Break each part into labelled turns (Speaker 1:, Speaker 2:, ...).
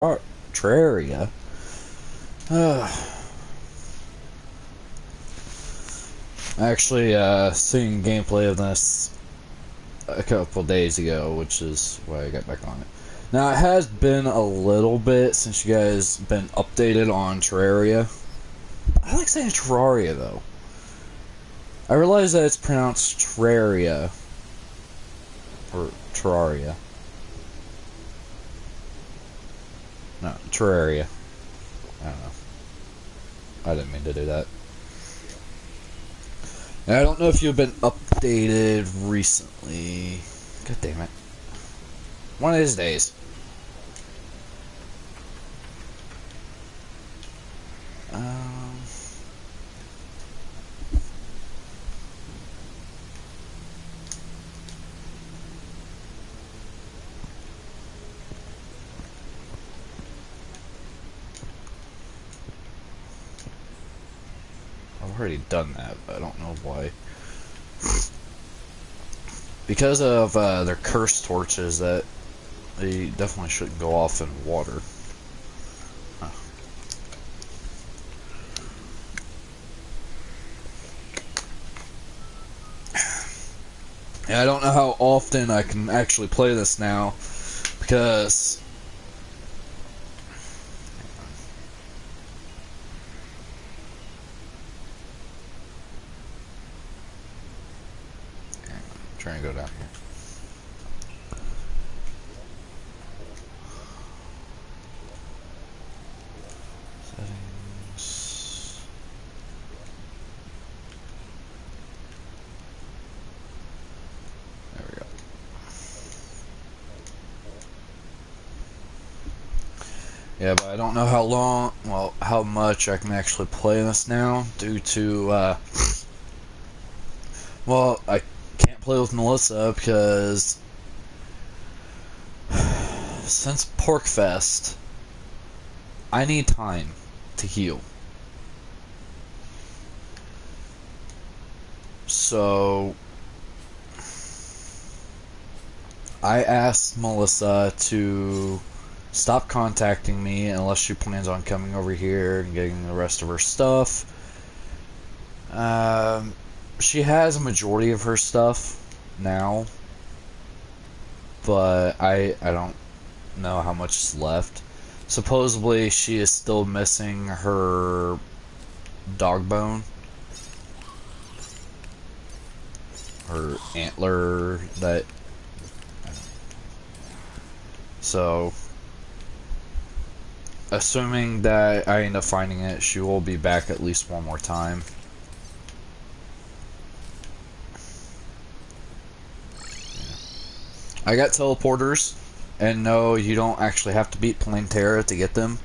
Speaker 1: Terraria. Actually, seen gameplay of this a couple days ago, which is why I got back on it. Now, it has been a little bit since you guys been updated on Terraria. I like saying Terraria, though. I realize that it's pronounced Terraria. Or Terraria. No, Terraria. I don't know. I didn't mean to do that. And I don't know if you've been updated recently. God damn it. One of these days. Um, I've already done that, but I don't know why. Because of their curse torches, that they definitely shouldn't go off in water. Huh. Yeah, I don't know how often I can actually play this now, because I'm trying to go down here. Settings. There we go. Yeah, but I don't know how long, well, how much I can actually play this now, due to, well, I can't play with Melissa because since Porkfest, I need time to heal. So I asked Melissa to stop contacting me unless she plans on coming over here and getting the rest of her stuff. She has a majority of her stuff now, but I don't know how much is left. Supposedly she is still missing her dog bone, her antler, that, so assuming that I end up finding it, she will be back at least one more time. I got teleporters, and no, you don't actually have to beat Plain Terra to get them.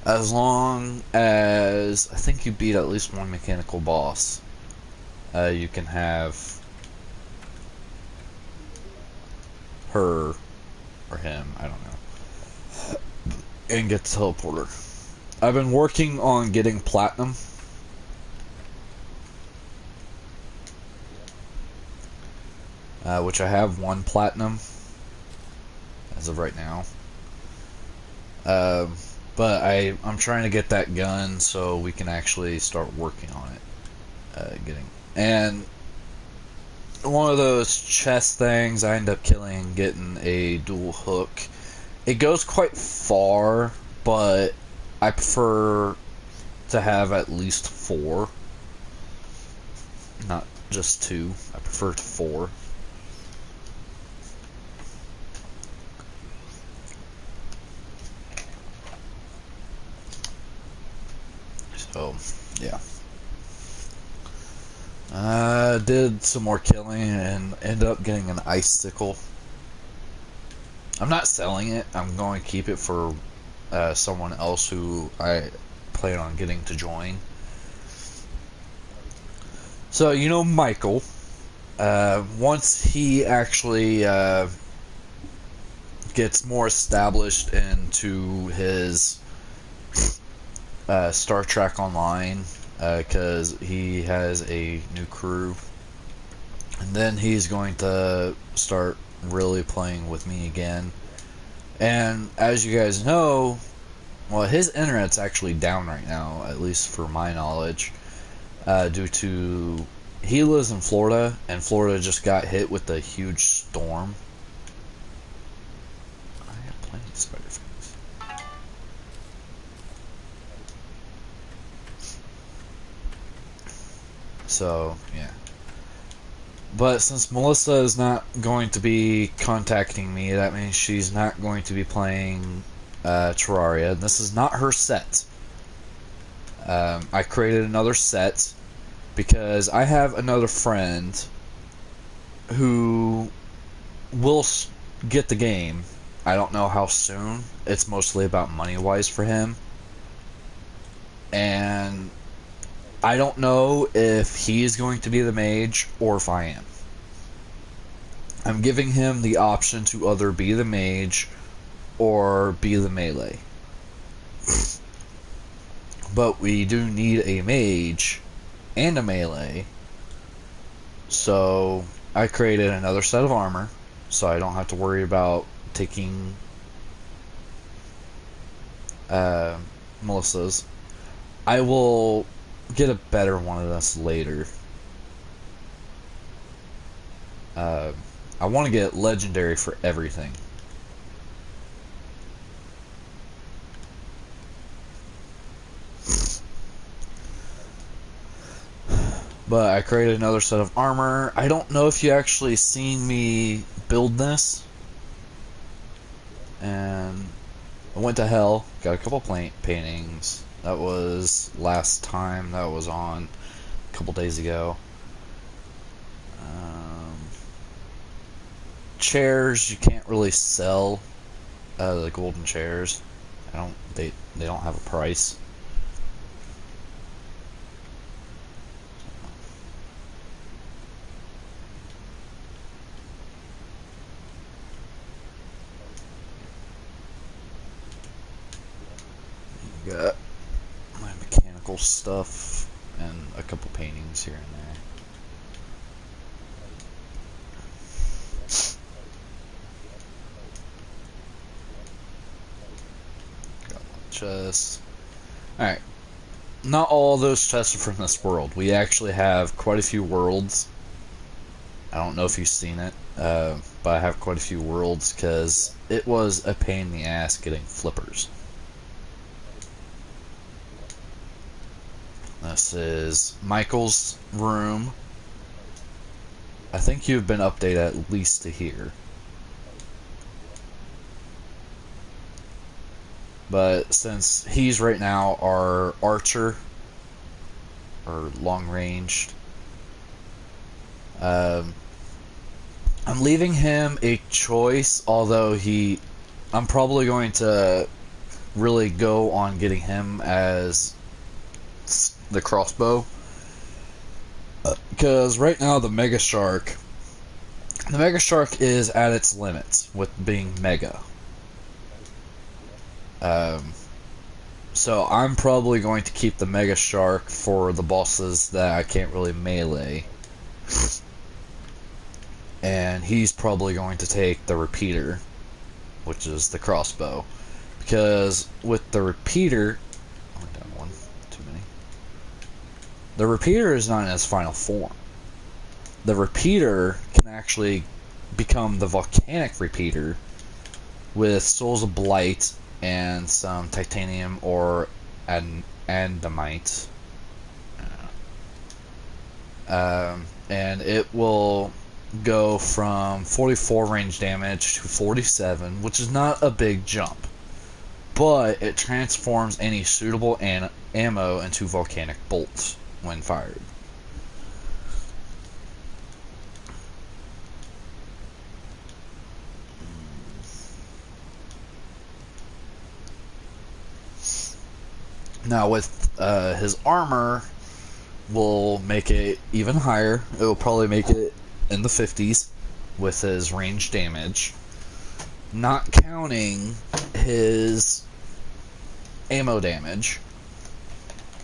Speaker 1: As long as, I think you beat at least one mechanical boss, you can have her, or him, I don't know, and get the teleporter. I've been working on getting platinum. Which I have one platinum as of right now. But I'm trying to get that gun so we can actually start working on it. And one of those chest things I end up getting a dual hook. It goes quite far, but I prefer to have at least 4, not just 2. I prefer 4. So, yeah. I did some more killing and ended up getting an icicle. I'm not selling it. I'm going to keep it for someone else who I plan on getting to join. So, you know Michael. Once he actually gets more established into his Star Trek Online, because he has a new crew, and then he's going to start really playing with me again. And as you guys know, Well, his internet's actually down right now, at least for my knowledge, due to he lives in Florida, and Florida just got hit with a huge storm. I have plenty of spider fangs. So, yeah. But since Melissa is not going to be contacting me, that means she's not going to be playing Terraria. This is not her set. I created another set because I have another friend who will get the game. I don't know how soon. It's mostly about money-wise for him. And I don't know if he is going to be the mage or if I am. I'm giving him the option to either be the mage or be the melee. But we do need a mage and a melee. So I created another set of armor so I don't have to worry about taking Melissa's. I will get a better one of this later. I want to get legendary for everything. But I created another set of armor. I don't know if you actually seen me build this. And I went to hell, got a couple paintings. That was last time that was on a couple days ago. Chairs you can't really sell. The golden chairs. They don't have a price. Got my mechanical stuff and a couple paintings here and there. Got one chest. Alright. Not all those chests are from this world. We actually have quite a few worlds. I don't know if you've seen it, but I have quite a few worlds because it was a pain in the ass getting flippers. This is Michael's room. I think you've been updated at least to here. But since he's right now our archer, or long-ranged, I'm leaving him a choice, although I'm probably going to really go on getting him as the crossbow. Because right now the Mega Shark is at its limits with being Mega. So I'm probably going to keep the Mega Shark for the bosses that I can't really melee. And he's probably going to take the repeater, which is the crossbow. Because with the repeater... Oh, down one. Too many. The repeater is not in its final form. The repeater can actually become the volcanic repeater with Souls of Blight and some titanium or andamite. And it will go from 44 range damage to 47, which is not a big jump. But it transforms any suitable ammo into volcanic bolts when fired. Now with his armor, will make it even higher. It will probably make it in the 50s with his range damage, not counting his ammo damage,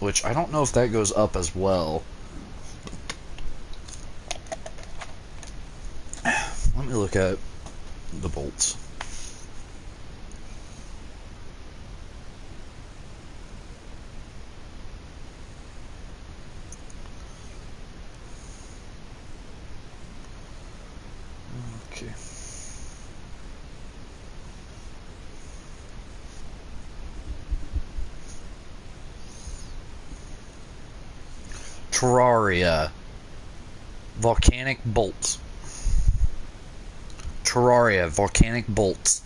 Speaker 1: which I don't know if that goes up as well. Let me look at the bolts. Terraria. Volcanic bolts. Terraria. Volcanic bolts.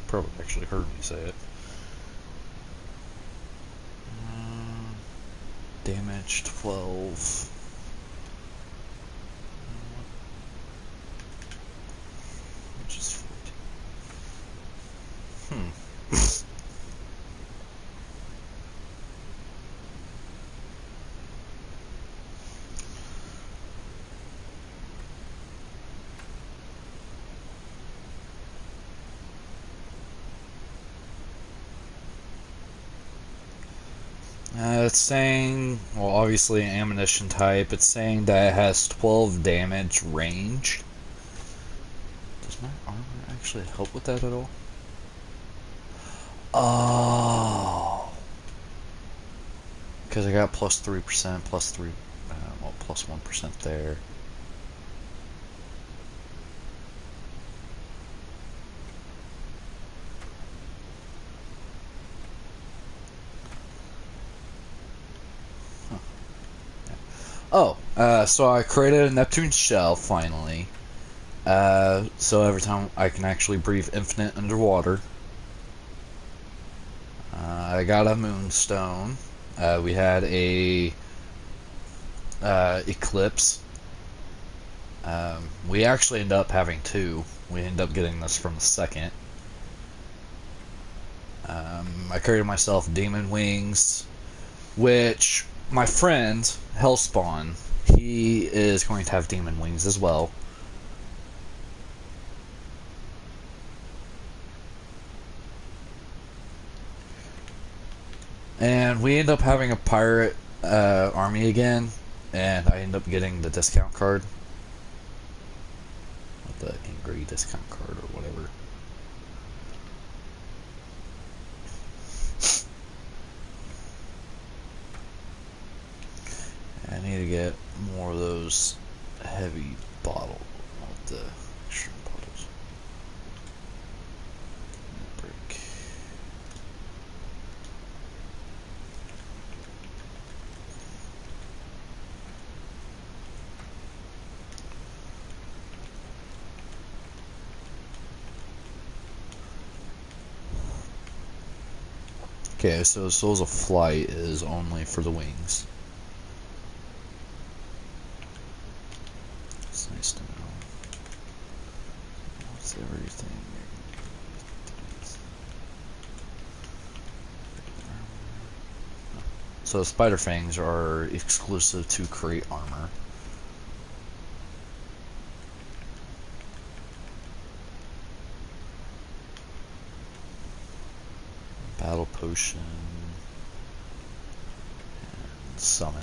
Speaker 1: Probably actually heard me say it. Damage 12. Which is 14. It's saying, well, obviously an ammunition type. It's saying that it has 12 damage range. Does my armor actually help with that at all? Oh. Because I got plus 3%, plus 3, well, plus 1% there. Oh, so I created a Neptune shell, finally. So every time I can actually breathe infinite underwater. I got a moonstone. We had a eclipse. We actually ended up having two. We ended up getting this from the second. I created myself demon wings, which my friend Hellspawn, he is going to have demon wings as well. And we end up having a pirate army again, and I end up getting the discount card. The angry discount card or whatever. I need to get more of those heavy bottles, not the shrimp bottles. Break. Okay, so Souls of Flight is only for the wings. It's nice to know. What's everything? So spider fangs are exclusive to create armor. Battle potion and summoning.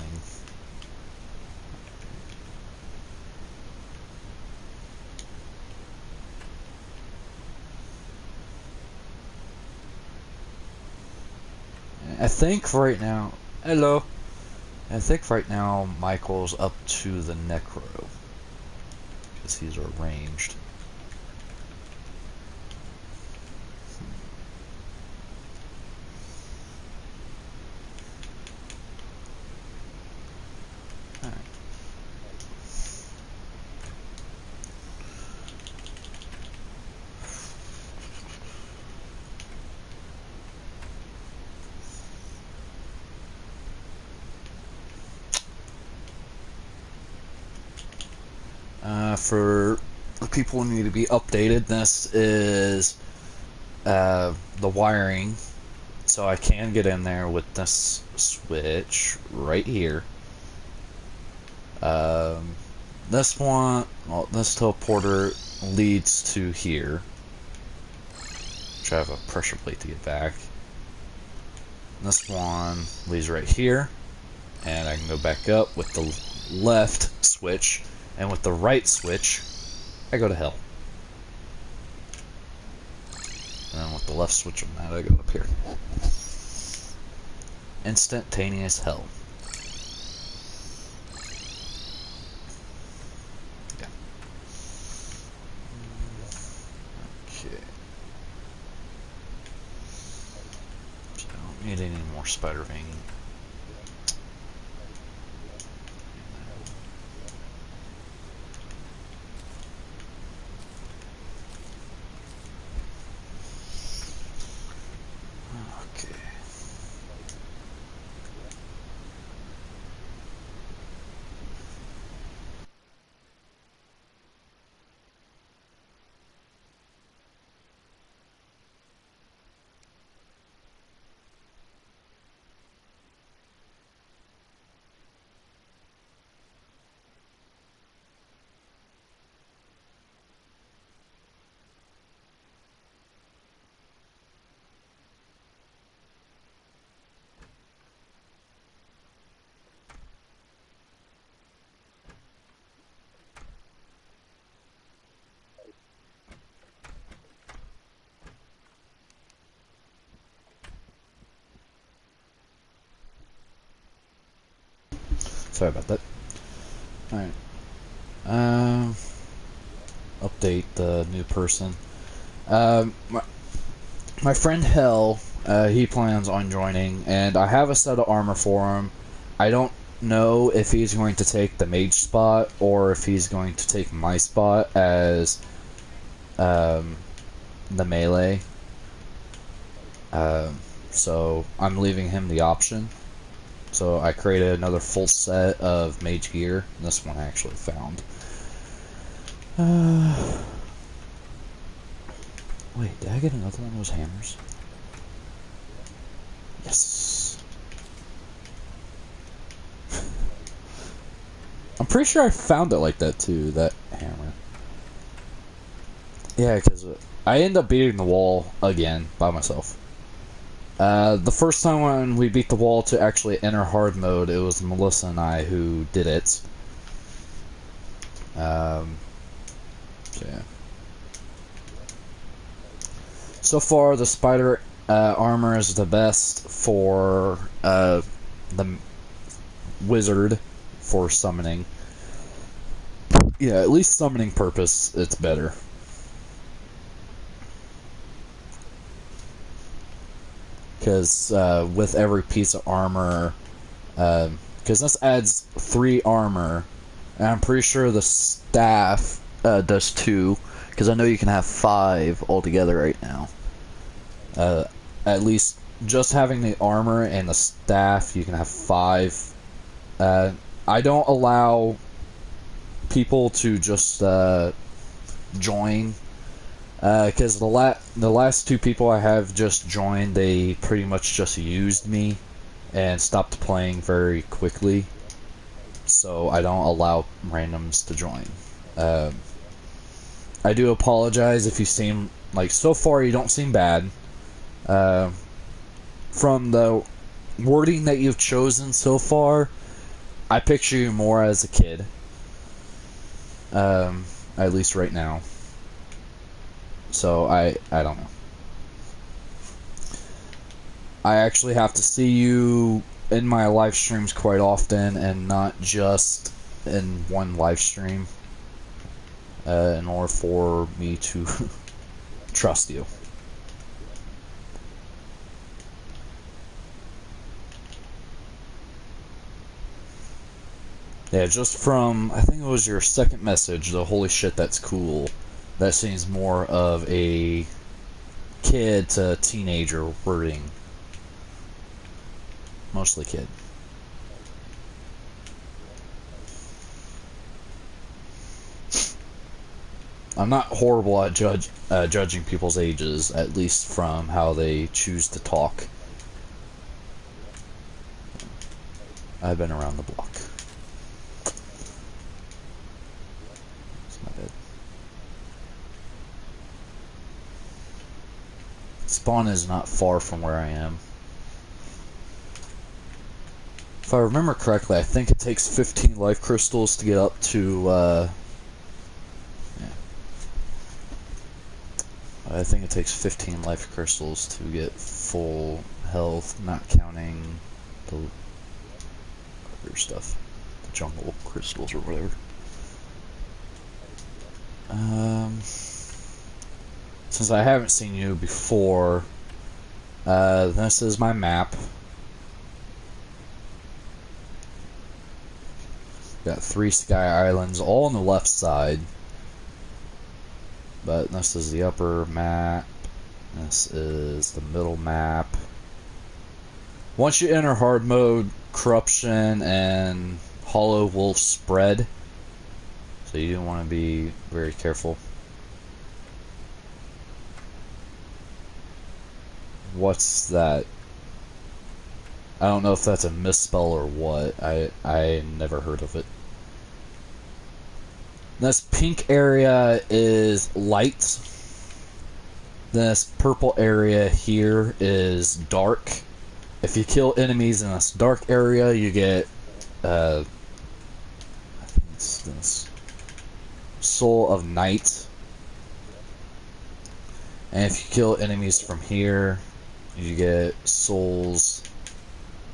Speaker 1: I think right now, hello. I think right now Michael's up to the Necro because he's ranged. For the people who need to be updated, this is the wiring, so I can get in there with this switch right here. This one, well, this teleporter leads to here, which I have a pressure plate to get back. This one leads right here, and I can go back up with the left switch. And with the right switch, I go to hell. And then with the left switch on that, I go up here. Instantaneous hell. need any more spider vein. Okay. Sorry about that. Alright. Update the new person. My friend Hell, he plans on joining, and I have a set of armor for him. I don't know if he's going to take the mage spot or if he's going to take my spot as the melee. So I'm leaving him the option. So I created another full set of mage gear. This one I actually found. Wait, did I get another one of those hammers? Yes. I'm pretty sure I found it like that too, that hammer. Yeah, because I end up beating the wall again by myself. The first time when we beat the wall to actually enter hard mode, it was Melissa and I who did it. So yeah. So far, the spider armor is the best for the wizard for summoning. Yeah, at least summoning purpose, it's better. Because with every piece of armor, because this adds 3 armor, and I'm pretty sure the staff does 2, because I know you can have 5 altogether right now. At least just having the armor and the staff, you can have 5. I don't allow people to just join, because the last 2 people I have just joined, they pretty much just used me and stopped playing very quickly. So I don't allow randoms to join. I do apologize if you seem like, so far you don't seem bad. From the wording that you've chosen so far, I picture you more as a kid. At least right now. So I don't know. I actually have to see you in my live streams quite often, and not just in one live stream, in order for me to trust you. Yeah, just from, I think it was your second message, the holy shit, that's cool. That seems more of a kid to teenager wording. Mostly kid. I'm not horrible at judging people's ages, at least from how they choose to talk. I've been around the block. That's my bed. Spawn is not far from where I am. If I remember correctly, I think it takes 15 life crystals to get up to, yeah. I think it takes 15 life crystals to get full health, not counting the other stuff. The jungle crystals or whatever. Since I haven't seen you before, This is my map. Got 3 sky islands, all on the left side. But this is the upper map. This is the middle map. Once you enter hard mode, corruption and hollow will spread. So you want to be very careful. What's that? I don't know if that's a misspell or what. I never heard of it. This pink area is light. This purple area here is dark. If you kill enemies in this dark area, you get I think it's this Soul of Night. And if you kill enemies from here, you get Souls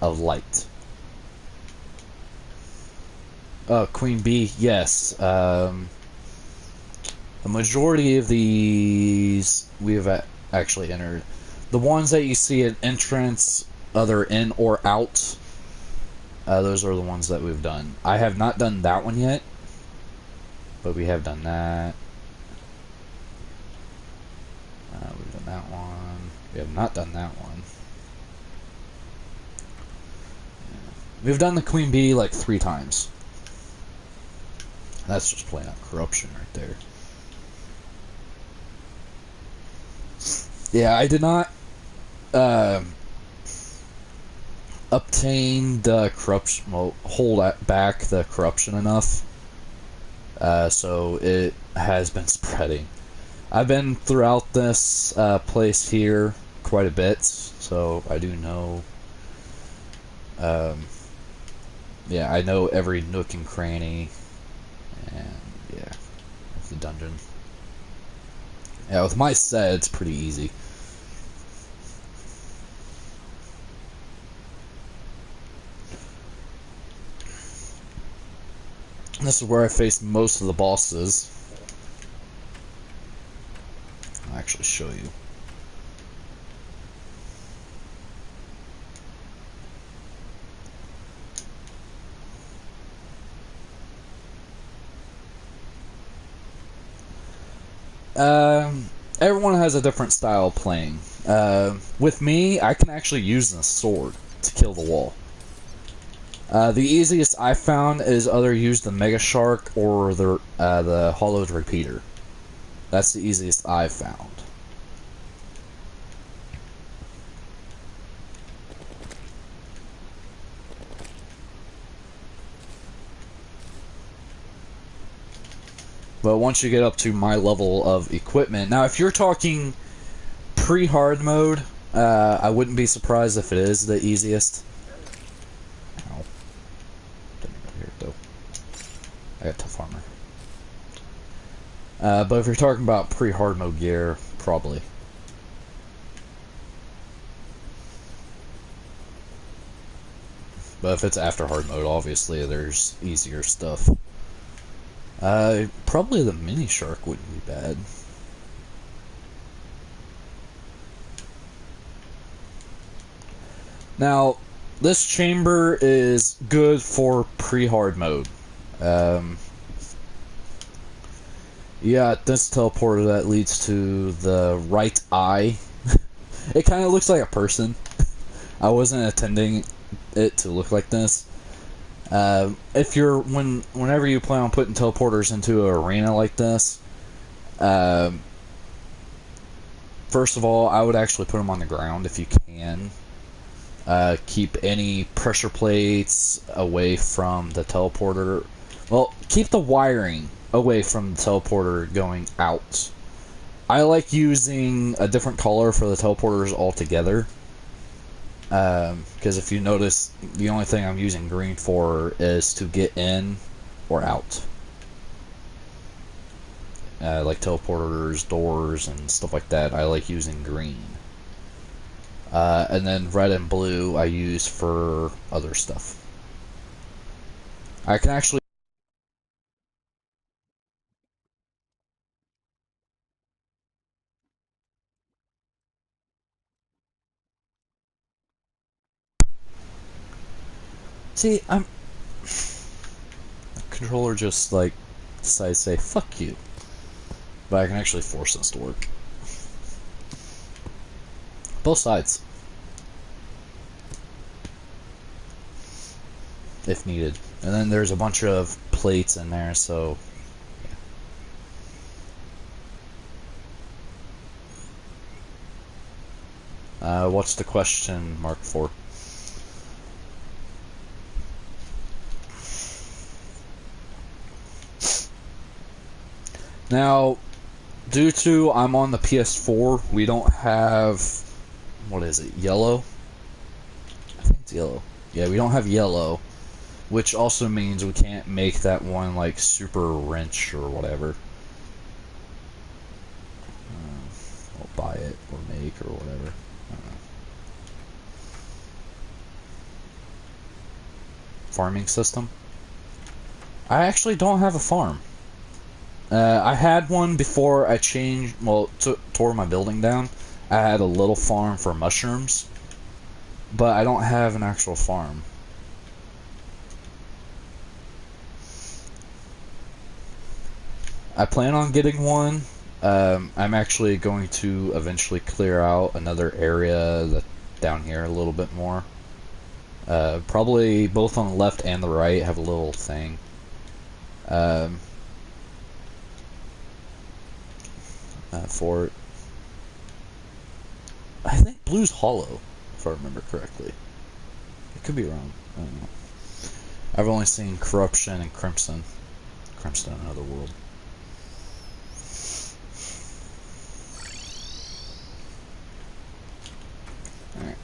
Speaker 1: of Light. Queen Bee, yes. The majority of these we have actually entered. The ones that you see at entrance, either in or out, those are the ones that we've done. I have not done that one yet, but we have done that. We've done that one. We have not done that one. Yeah. We've done the Queen Bee like 3 times. That's just plain out corruption right there. Yeah, I did not obtain the corruption, well, hold back the corruption enough. So it has been spreading. I've been throughout this place here quite a bit, so I do know. Yeah, I know every nook and cranny, and yeah, it's the dungeon. Yeah, with my set, it's pretty easy. This is where I face most of the bosses. I'll actually show you. Everyone has a different style of playing. With me, I can actually use this sword to kill the wall. The easiest I found is either use the Mega Shark or the Hollowed Repeater. That's the easiest I've found. But once you get up to my level of equipment, now if you're talking pre-hard mode, I wouldn't be surprised if it is the easiest. Ow. Didn't go here though. I got tough armor. But if you're talking about pre-hard mode gear, probably. But if it's after hard mode, obviously there's easier stuff. Probably the mini shark wouldn't be bad. Now, this chamber is good for pre-hard mode. Yeah, this teleporter that leads to the right eye. It kind of looks like a person. I wasn't intending it to look like this. If you're whenever you plan on putting teleporters into an arena like this, first of all, I would actually put them on the ground if you can. Keep any pressure plates away from the teleporter. Well, keep the wiring away from the teleporter going out. I like using a different color for the teleporters altogether. Because if you notice, the only thing I'm using green for is to get in or out. Like teleporters, doors, and stuff like that, I like using green. And then red and blue I use for other stuff. I can actually... See, the controller just, like, decides to say, fuck you. But I can actually force this to work. Both sides. If needed. And then there's a bunch of plates in there, so... what's the question mark for? Now, due to I'm on the PS4, we don't have... What is it? Yellow? I think it's yellow. Yeah, we don't have yellow. Which also means we can't make that one, like, super wrench or whatever. Or buy it, or make, or whatever. Farming system? I actually don't have a farm. I had one before I changed, well, tore my building down. I had a little farm for mushrooms. But I don't have an actual farm. I plan on getting one. I'm actually going to eventually clear out another area down here a little bit more. Probably both on the left and the right have a little thing. For it. I think Blue's hollow, if I remember correctly. I could be wrong. I don't know. I've only seen Corruption and Crimson. Crimson, Another World. Alright.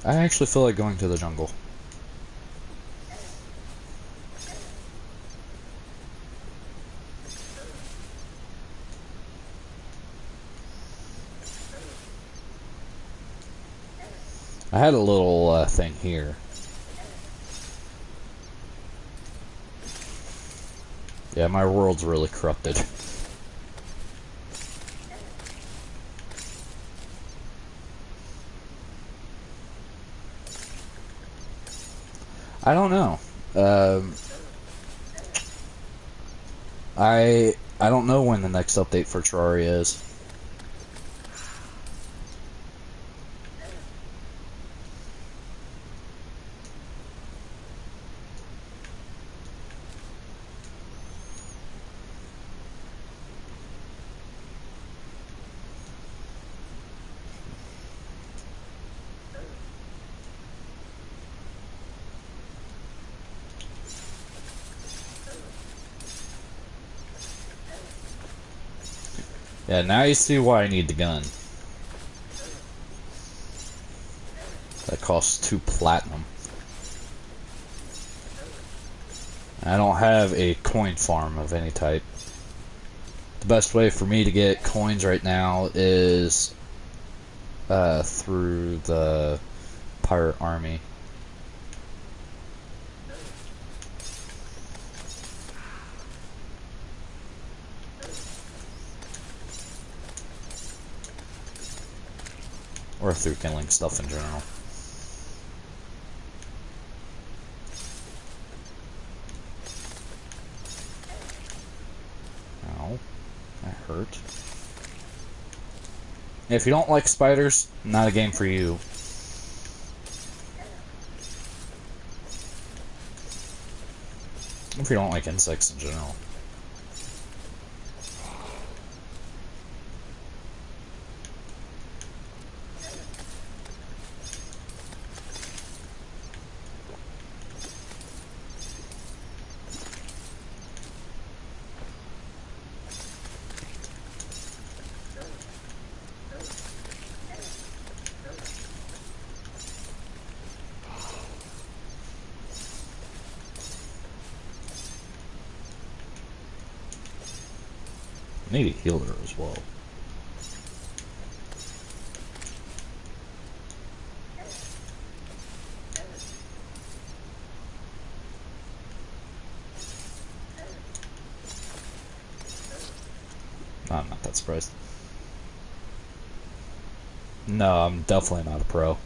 Speaker 1: I actually feel like going to the jungle. I had a little thing here. Yeah, my world's really corrupted. I don't know. I don't know when the next update for Terraria is. Yeah, now you see why I need the gun. That costs 2 platinum. I don't have a coin farm of any type. The best way for me to get coins right now is through the pirate army. Or through killing stuff in general. Ow. That hurt. If you don't like spiders, not a game for you. If you don't like insects in general. I need a healer as well. I'm not that surprised. No, I'm definitely not a pro.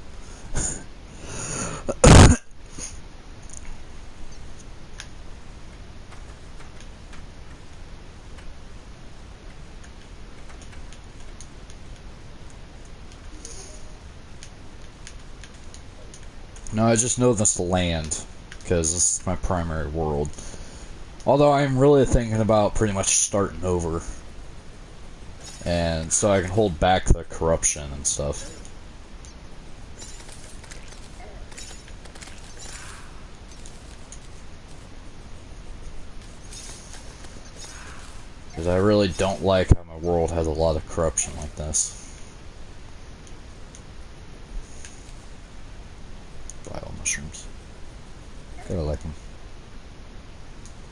Speaker 1: No, I just know this land, because this is my primary world. Although I'm really thinking about pretty much starting over. And so I can hold back the corruption and stuff. Because I really don't like how my world has a lot of corruption like this. Bile mushrooms. Gotta like them.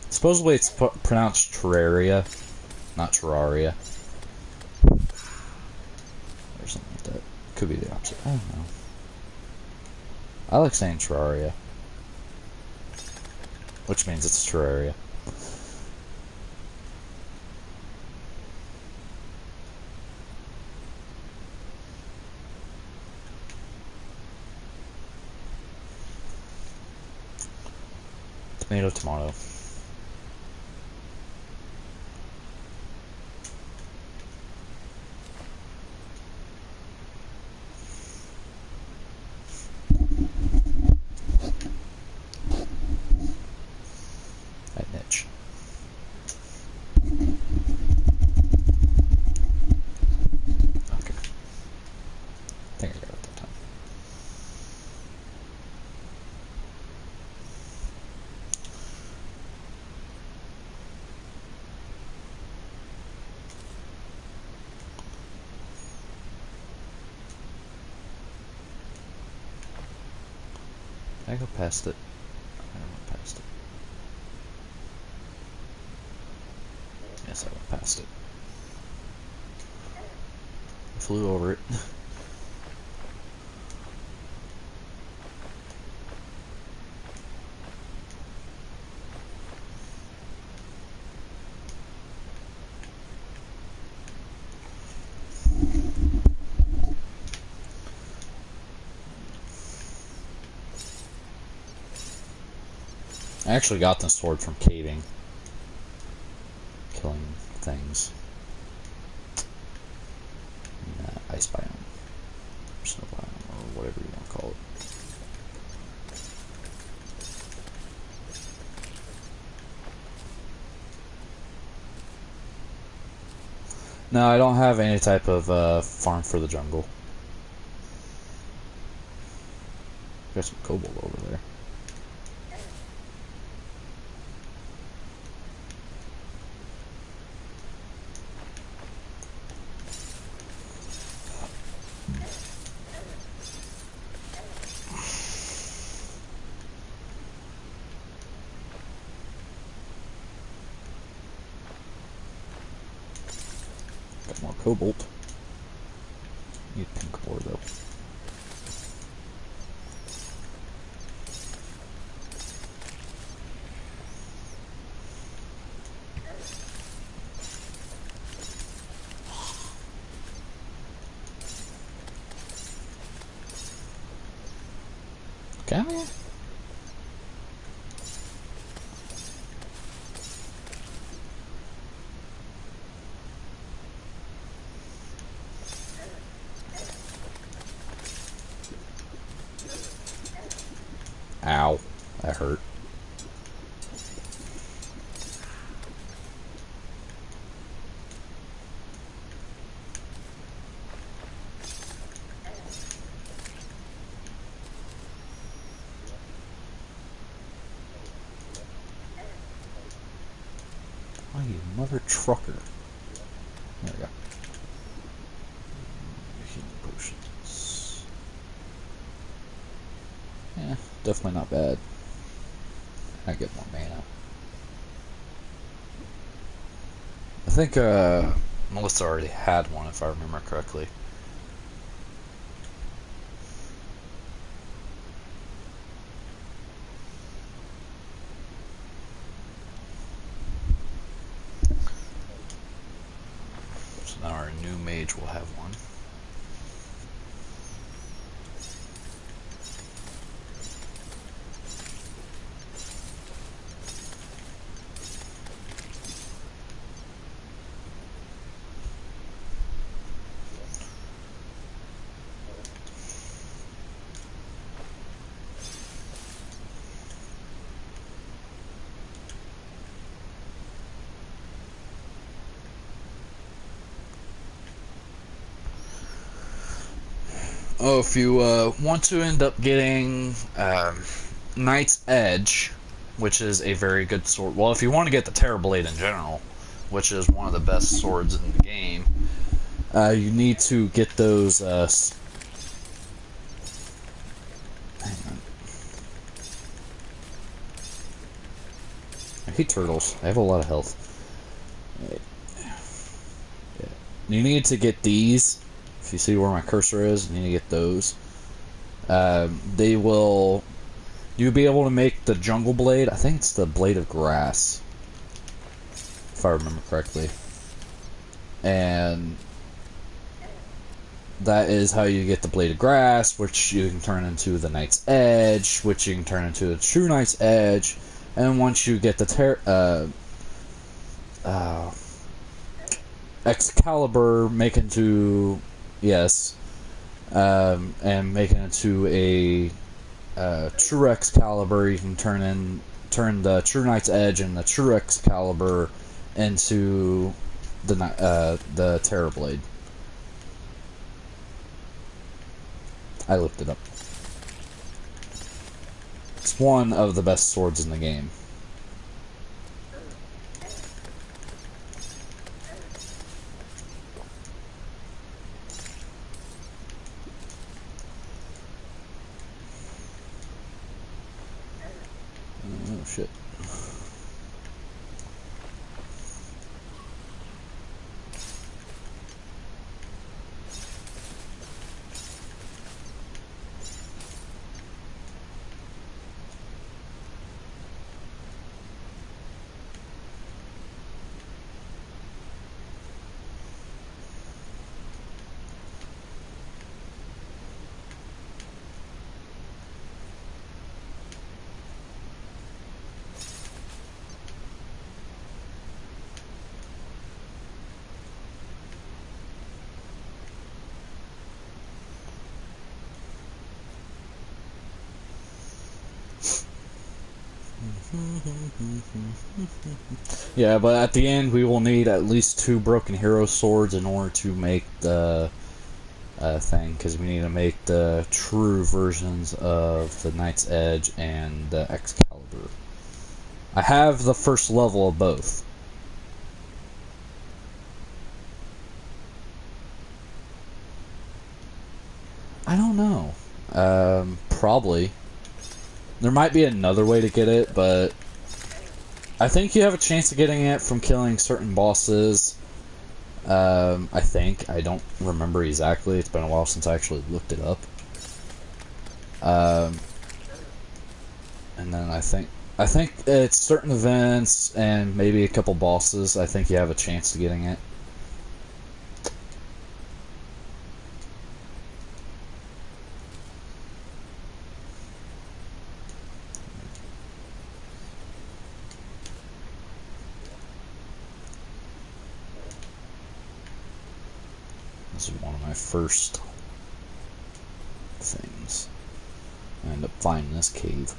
Speaker 1: Supposedly it's pronounced Terraria, not Terraria. Or something like that. Could be the opposite. I don't know. I like saying Terraria. Which means it's Terraria. Tomato, tomato. That niche. Okay. I think I got it that time. Did I go past it? I went past it. Yes, I went past it. I flew over it. I actually got this sword from caving. Killing things. Ice biome. Snow biome, or whatever you want to call it. No, I don't have any type of farm for the jungle. Got some cobalt over there. Got more cobalt. Need pink ore though. Can I? Ow. That hurt. Oh, you mother trucker. There we go. Healing potions. Yeah, definitely not bad. I get more mana. I think Melissa already had one, if I remember correctly. So now our new mage will have one. Oh, if you want to end up getting Knight's Edge, which is a very good sword. Well, if you want to get the Terror Blade in general, which is one of the best swords in the game, you need to get those. Hang on. I hate turtles. I have a lot of health. Wait. Yeah. You need to get these. If you see where my cursor is, you need to get those. They will. You'll be able to make the Jungle Blade. I think it's the Blade of Grass, if I remember correctly. And that is how you get the Blade of Grass, which you can turn into the Knight's Edge, which you can turn into the True Knight's Edge. And once you get the Excalibur, make into and make it into a True Excalibur, you can turn the True Knight's Edge and the True Excalibur into the Terror Blade. I looked it up. It's one of the best swords in the game. Oh shit. Yeah, but at the end we will need at least 2 Broken Hero swords in order to make the thing, because we need to make the true versions of the Knight's Edge and the Excalibur. I have the first level of both. I don't know. Probably. There might be another way to get it, but I think you have a chance of getting it from killing certain bosses. I think. I don't remember exactly. It's been a while since I actually looked it up. And then I think it's certain events and maybe a couple bosses. I think you have a chance of getting it. This is one of my first things. I end up finding this cave.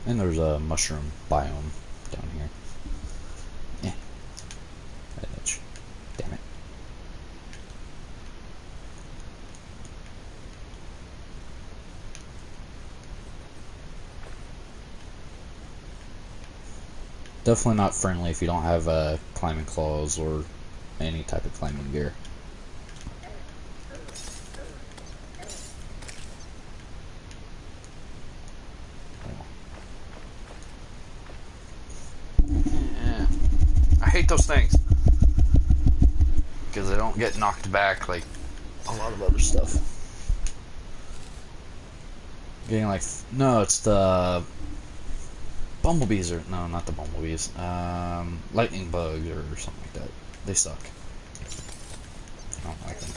Speaker 1: And there's a mushroom biome down here. Yeah. That itch. Damn it. Definitely not friendly if you don't have climbing claws or any type of climbing gear. Yeah. I hate those things because they don't get knocked back like a lot of other stuff. Getting like no, it's the bumblebees or no, not the bumblebees. Lightning bugs or something like that. They suck. I don't like them.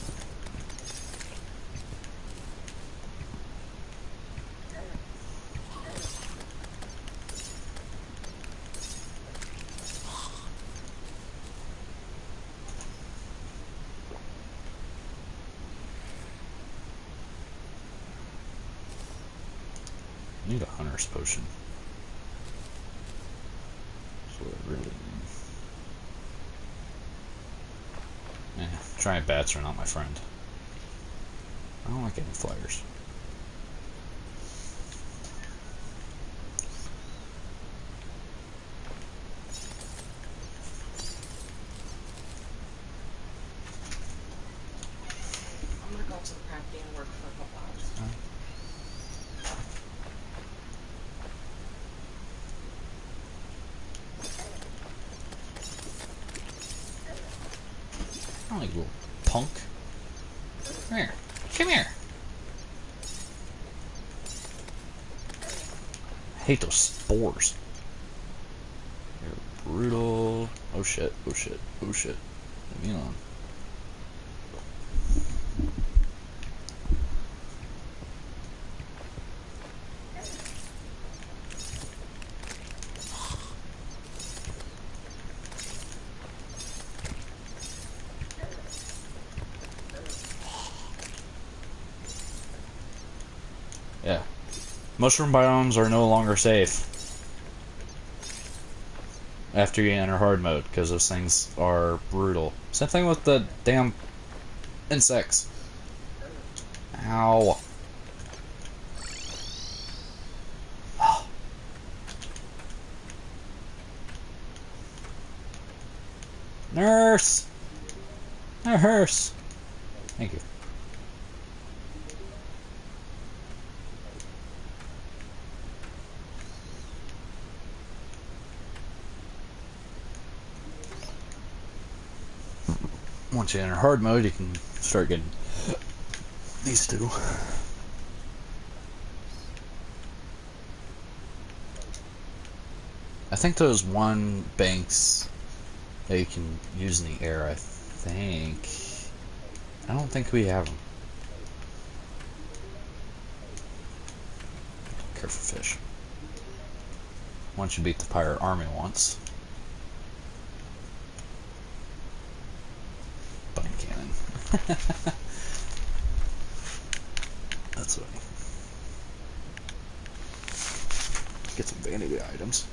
Speaker 1: I need a hunter's potion. That's what I really need. Giant bats are not my friend. I don't like any flyers.
Speaker 2: I'm gonna go to the crafty and work for a couple hours.
Speaker 1: I don't like little punk. Come here. Come here. I hate those spores. They're brutal. Oh shit, oh shit, oh shit. Leave me alone. Yeah. Mushroom biomes are no longer safe after you enter hard mode, because those things are brutal. Same thing with the damn insects. Ow. Nurse! Nurse! Thank you. Once you enter hard mode, you can start getting these two. I think those one banks that you can use in the air, I think. I don't think we have them. Careful fish. Once you beat the pirate army once. Bunny cannon. That's funny. Get some vanity items.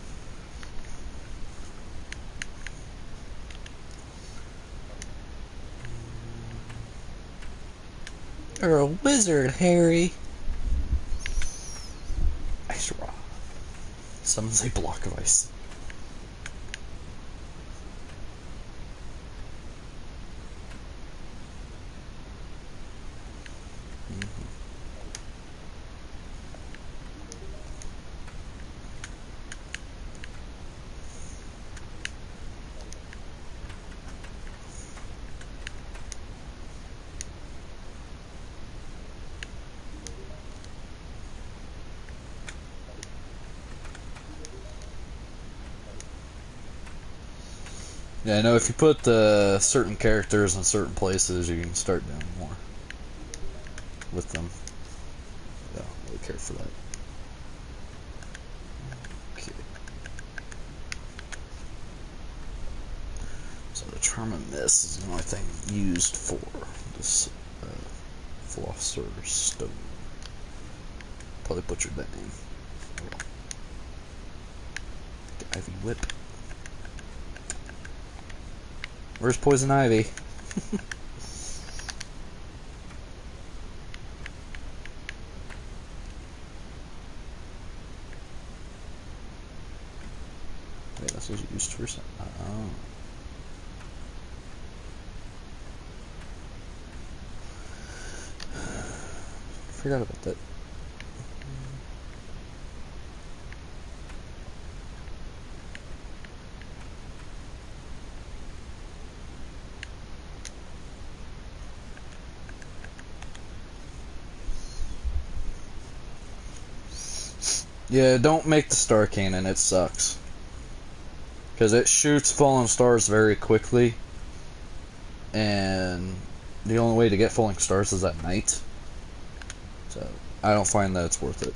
Speaker 1: You're a wizard, Harry. Ice rock. Summons a block of ice. Yeah, I know if you put certain characters in certain places, you can start doing more with them. Yeah, I don't really care for that. Okay. So the Charm of Mist is the only thing used for this Philosopher's Stone. Probably butchered that name. The Ivy Whip. Where's Poison Ivy? Wait, this was used for something. Oh. Forgot about that. Yeah, don't make the star cannon, it sucks. Because it shoots falling stars very quickly. And the only way to get falling stars is at night. So, I don't find that it's worth it.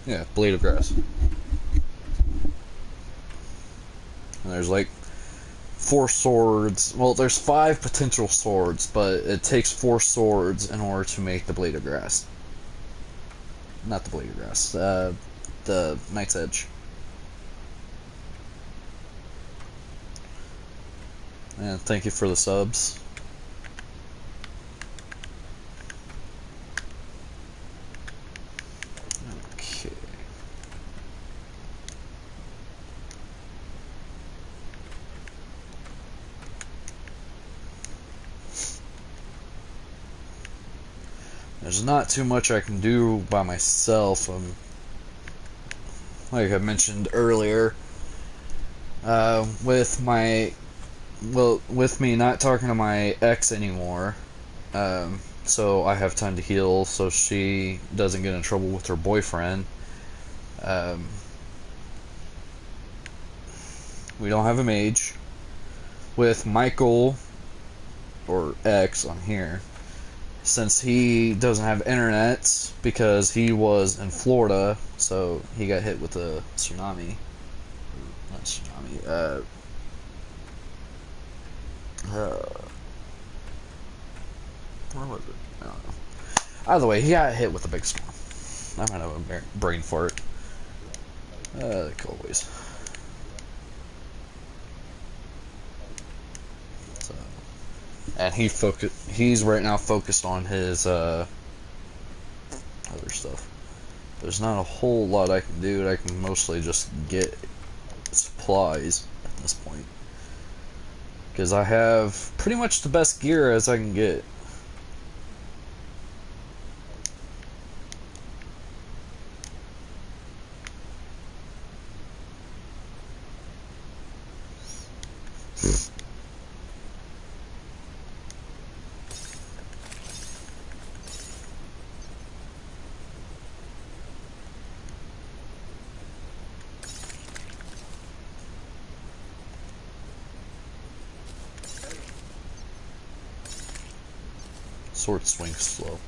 Speaker 1: Yeah, Blade of Grass. And there's like 4 swords. Well, there's 5 potential swords, but it takes 4 swords in order to make the Blade of Grass. not the blade of grass. The Night's Edge. And thank you for the subs. Okay. There's not too much I can do by myself. Like I mentioned earlier, with me not talking to my ex anymore, so I have time to heal, so she doesn't get in trouble with her boyfriend. We don't have a mage. With Michael, or X on here, since he doesn't have internet because he was in Florida, so he got hit with a tsunami. Not tsunami. Where was it? I don't know. Either way, he got hit with a big storm. I might have a brain fart. Always. So, and he's right now focused on his other stuff. There's not a whole lot I can do. I can mostly just get supplies at this point, because I have pretty much the best gear as I can get. Sword swing slow.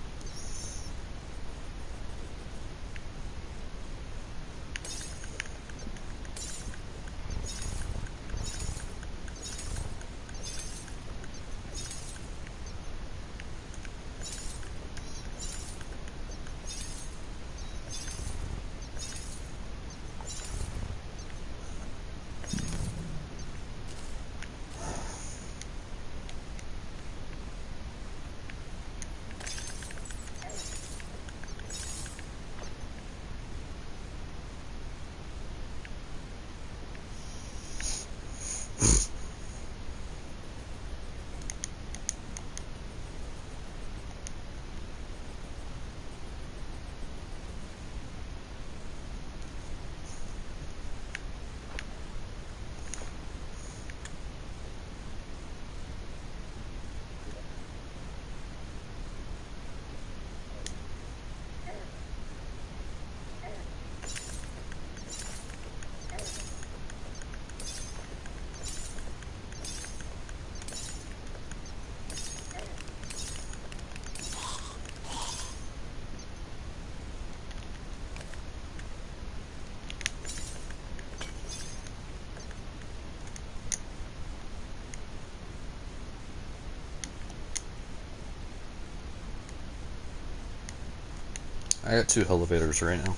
Speaker 1: I got 2 elevators right now.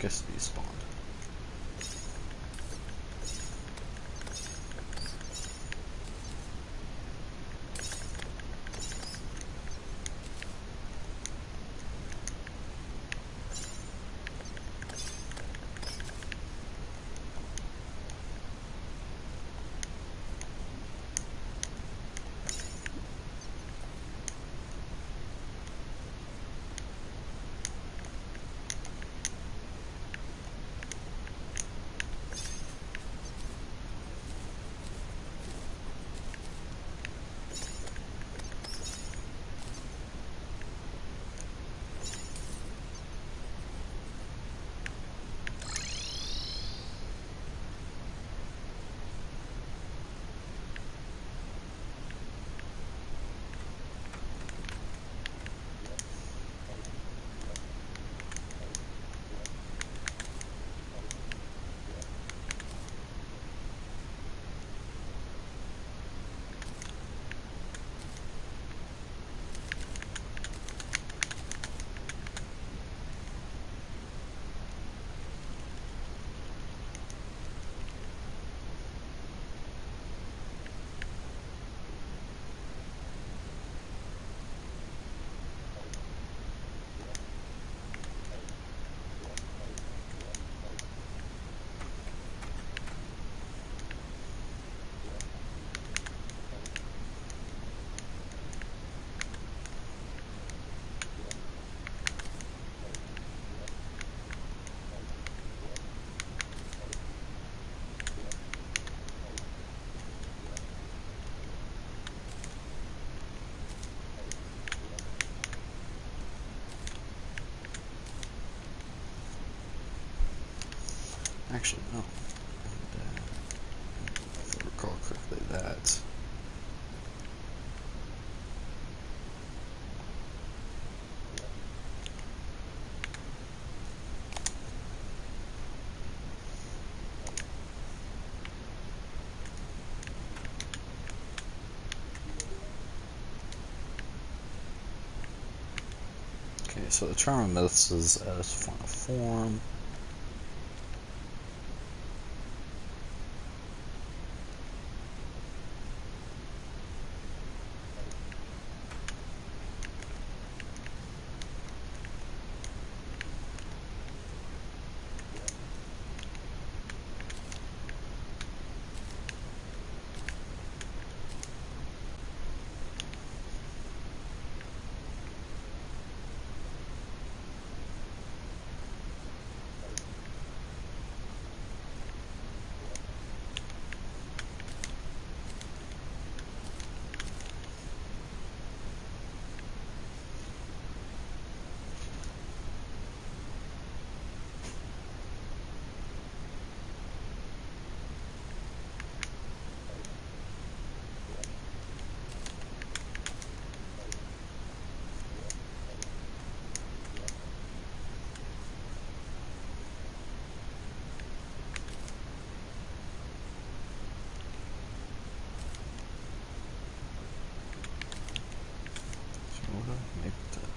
Speaker 1: Guess these spawned. Actually, no. And, if I recall correctly, that. Okay, so the Charm of Myths is as final form. So what do I make that?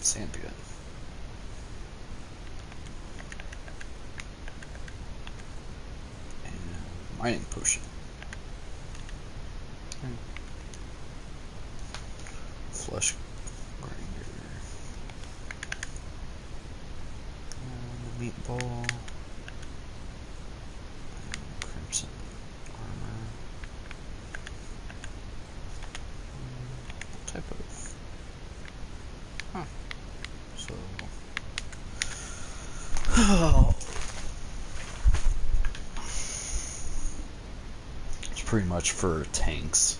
Speaker 1: Sandpion. And mining potion. Flesh grinder. Meatball. Crimson armor. What type of? Huh. So. It's pretty much for tanks.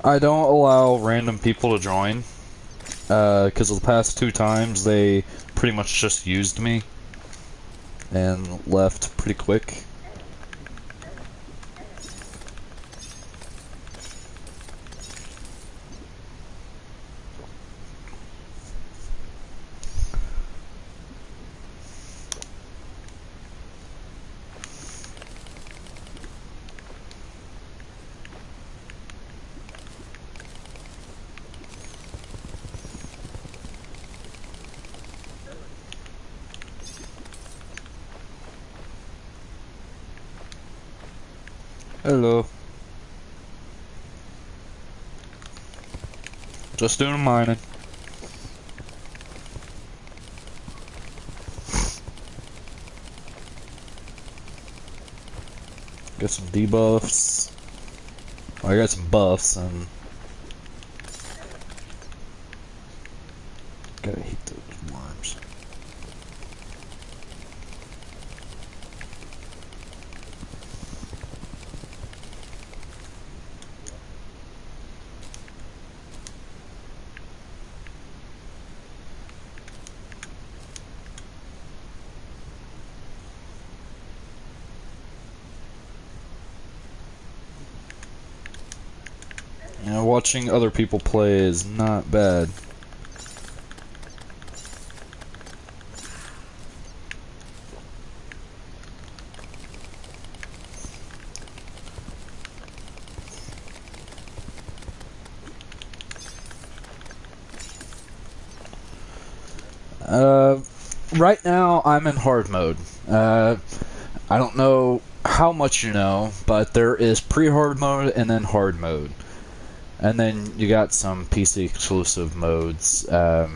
Speaker 1: I don't allow random people to join, because of the past 2 times they pretty much just used me and left pretty quick. Hello. Just doing mining. Got some debuffs. I got some buffs and gotta hate those worms. You know, watching other people play is not bad. Right now I'm in hard mode. I don't know how much you know, but there is pre-hard mode and then hard mode. And then you got some PC exclusive modes. But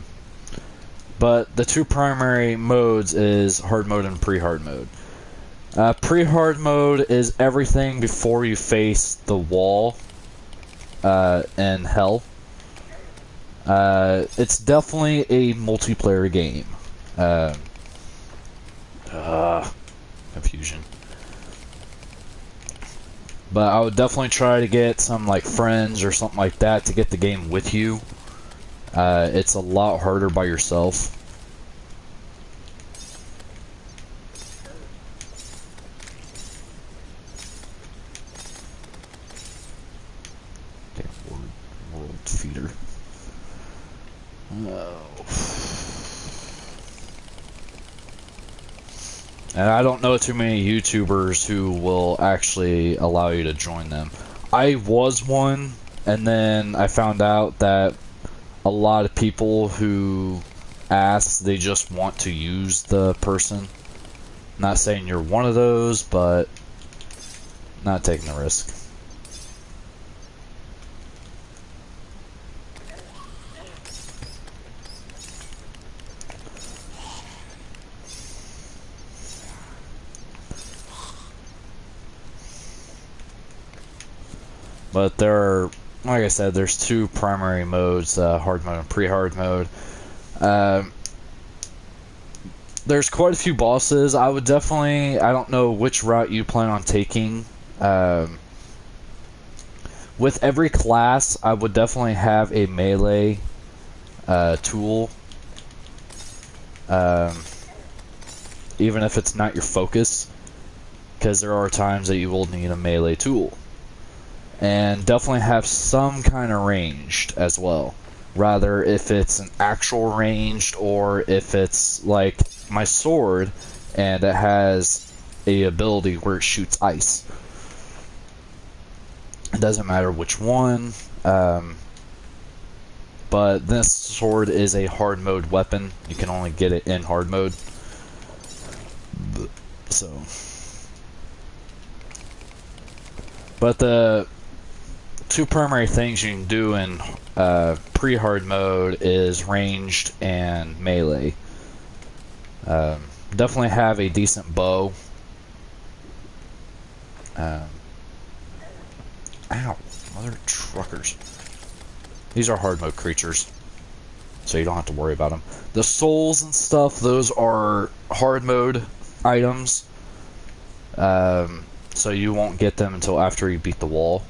Speaker 1: the two primary modes is hard mode and pre-hard mode. Pre-hard mode is everything before you face the wall in hell. It's definitely a multiplayer game. Confusion. But I would definitely try to get some like friends or something like that to get the game with you. It's a lot harder by yourself. Damn world feeder. Oh. And I don't know too many YouTubers who will actually allow you to join them. I was one, and then I found out that a lot of people who ask, they just want to use the person. Not saying you're one of those, but not taking the risk. But there are, like I said, there's two primary modes, hard mode and pre-hard mode. There's quite a few bosses. I would definitely, I don't know which route you plan on taking. With every class, I would definitely have a melee tool. Even if it's not your focus. Because there are times that you will need a melee tool. And definitely have some kind of ranged as well. Rather if it's an actual ranged or if it's like my sword and it has a ability where it shoots ice. It doesn't matter which one. But this sword is a hard mode weapon. You can only get it in hard mode. So. But the two primary things you can do in pre-hard mode is ranged and melee. Definitely have a decent bow. Ow, mother truckers. These are hard mode creatures, so you don't have to worry about them. The souls and stuff, those are hard mode items. So you won't get them until after you beat the wall.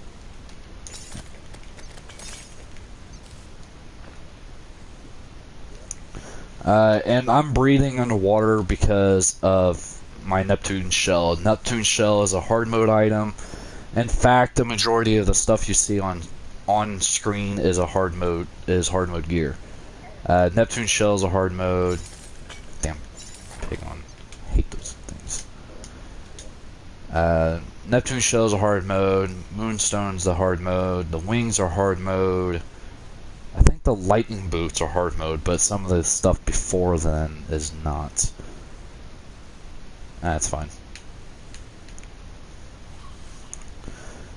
Speaker 1: And I'm breathing underwater because of my Neptune shell. Neptune shell is a hard mode item. In fact, the majority of the stuff you see on screen is hard mode gear. Neptune shell is a hard mode. Damn, pig on. I hate those things. Neptune shell is a hard mode. Moonstone's the hard mode. The wings are hard mode. I think the lightning boots are hard mode, but some of the stuff before then is not. That's fine.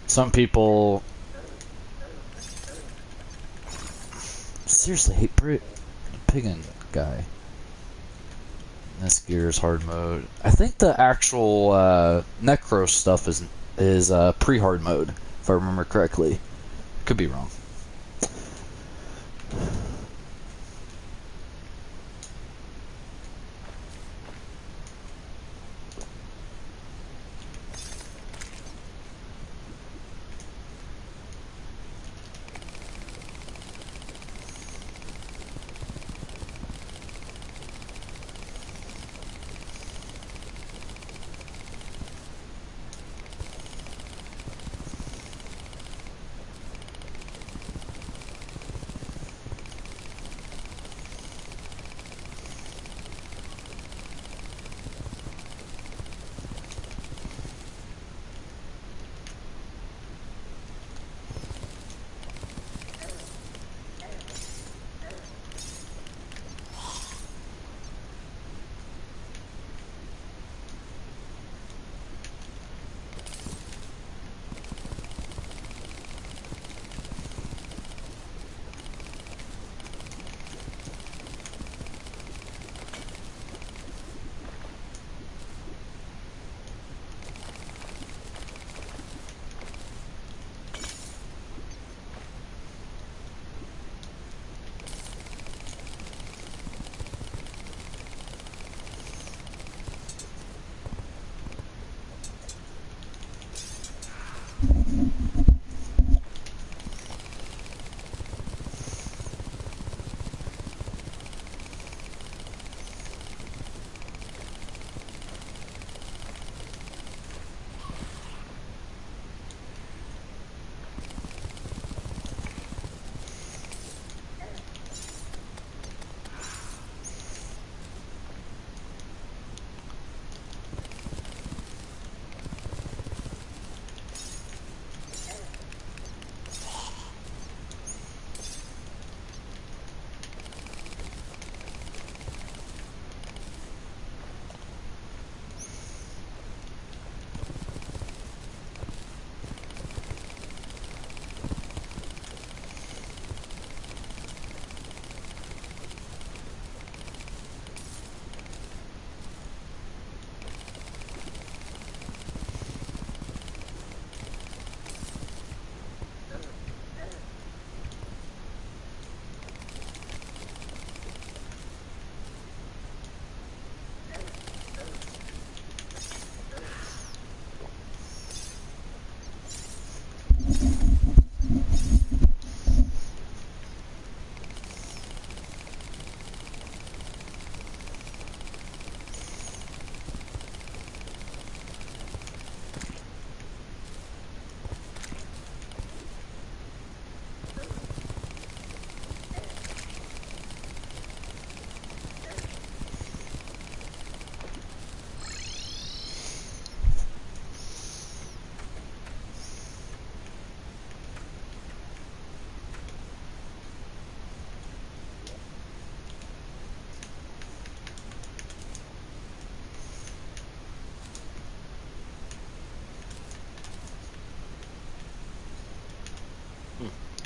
Speaker 1: Some people seriously hate Brit, the Piggin guy. This gear is hard mode. I think the actual Necro stuff is pre-hard mode, if I remember correctly. Could be wrong.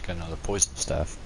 Speaker 1: Got another poison staff.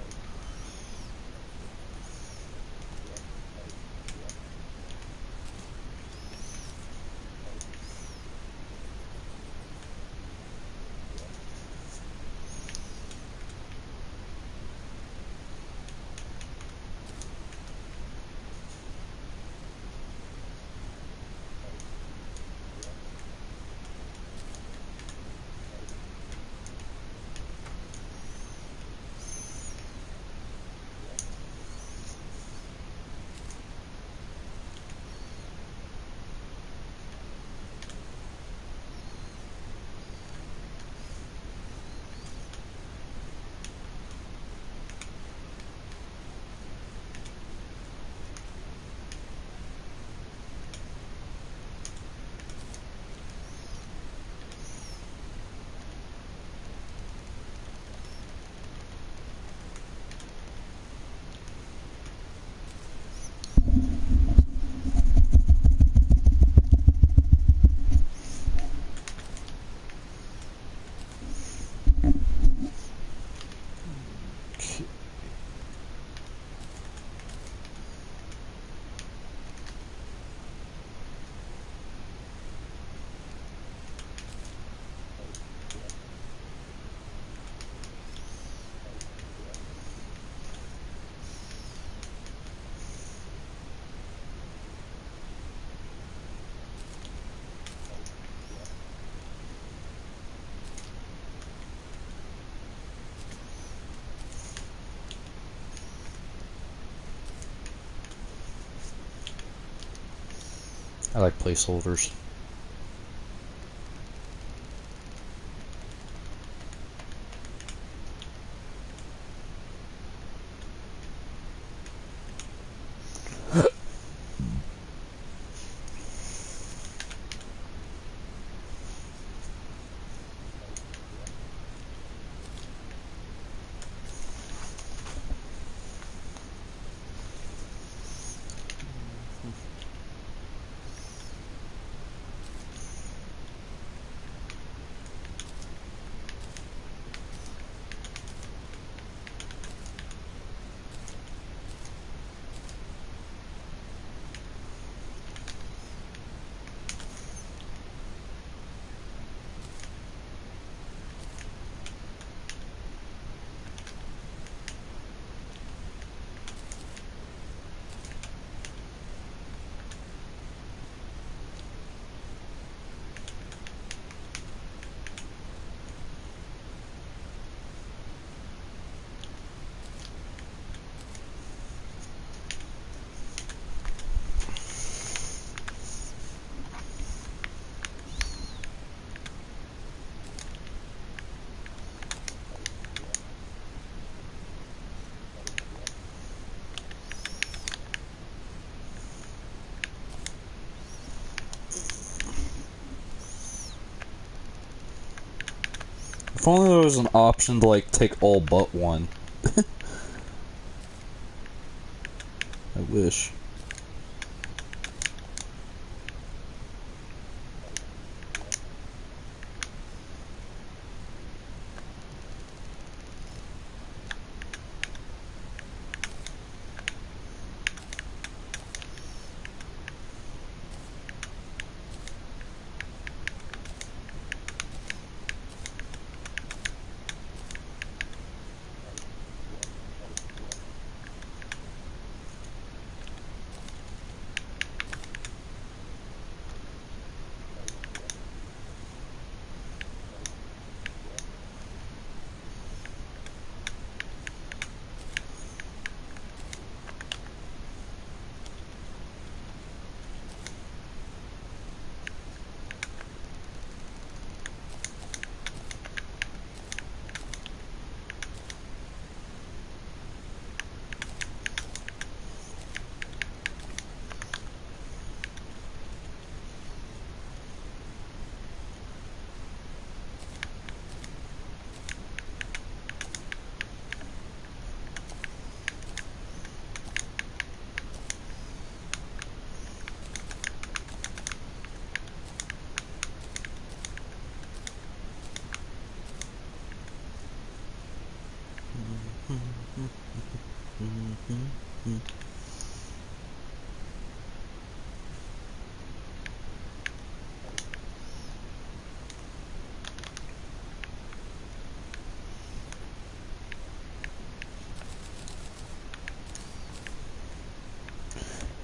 Speaker 1: I like placeholders. If only there was an option to like take all but one. I wish.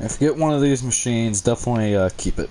Speaker 1: If you get one of these machines, definitely keep it.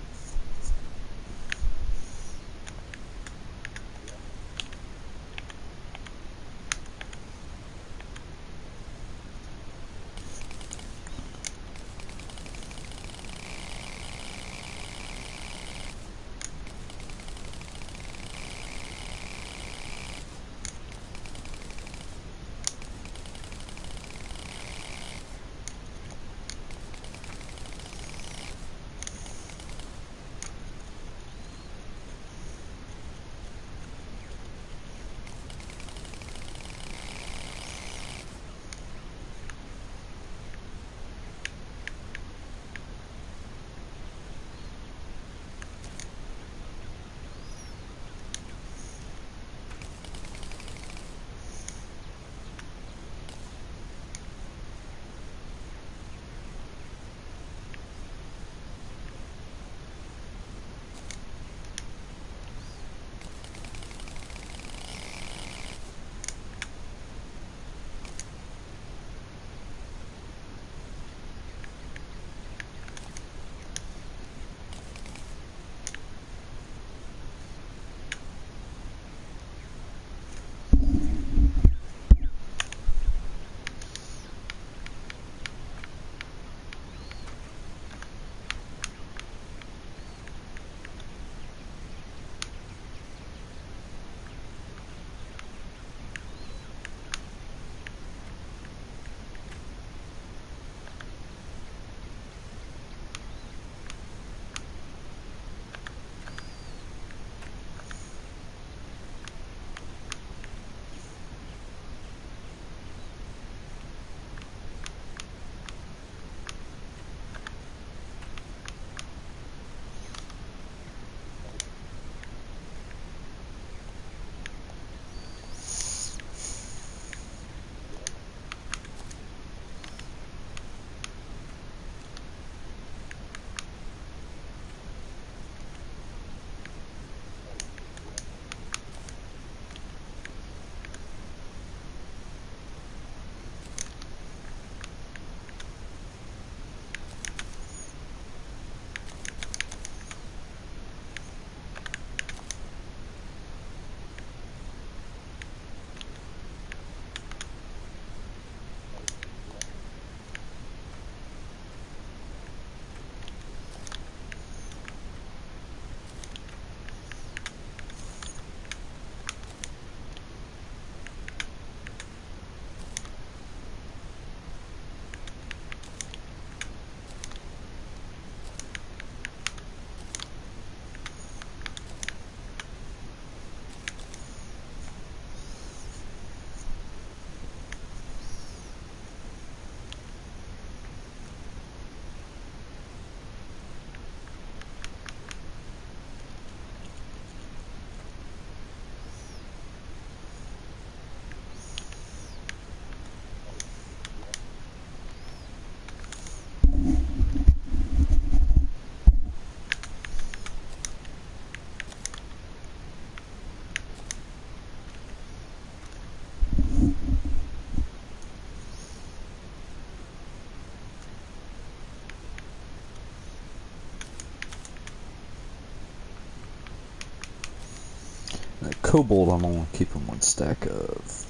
Speaker 1: Cobalt, I'm only keeping one stack of.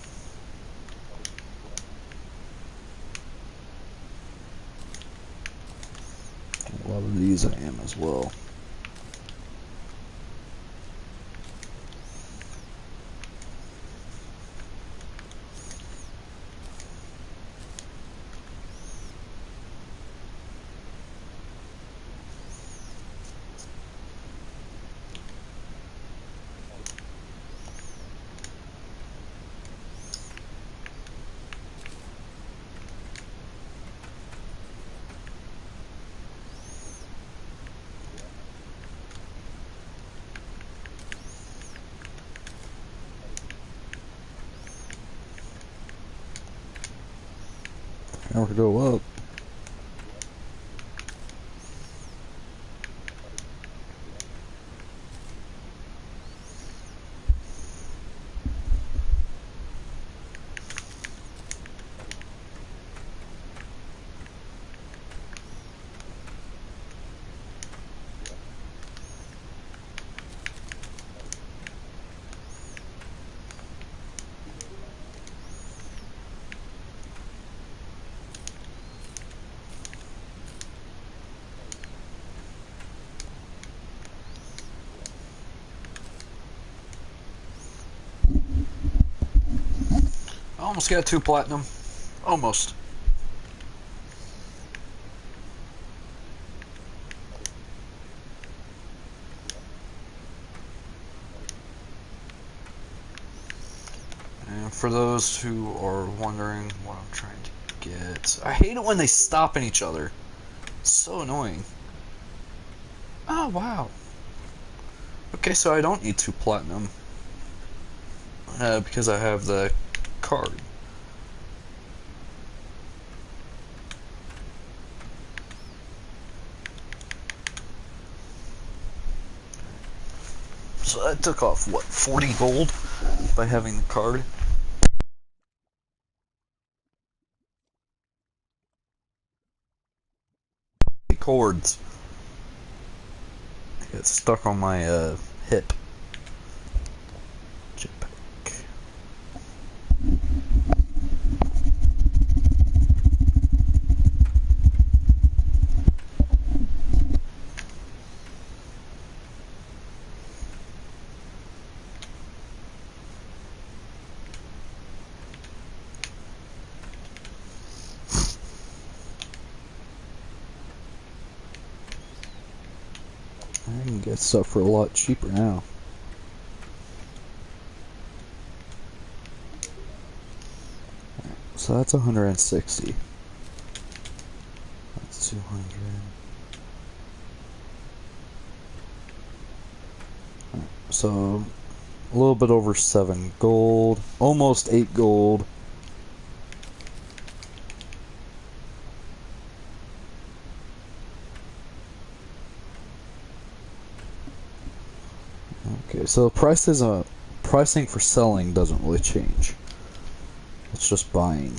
Speaker 1: A lot of these I am as well. Never go up. I almost got 2 platinum. Almost. And for those who are wondering what I'm trying to get, I hate it when they stop in each other. It's so annoying. Oh, wow. Okay, so I don't need 2 platinum. Because I have the card. So that took off, what, 40 gold by having the card? Cords. It's stuck on my hip. Jetpack. I can get stuff for a lot cheaper now. So that's 160. That's 200. So a little bit over 7 gold, almost 8 gold. Okay, so pricing for selling doesn't really change. It's just buying.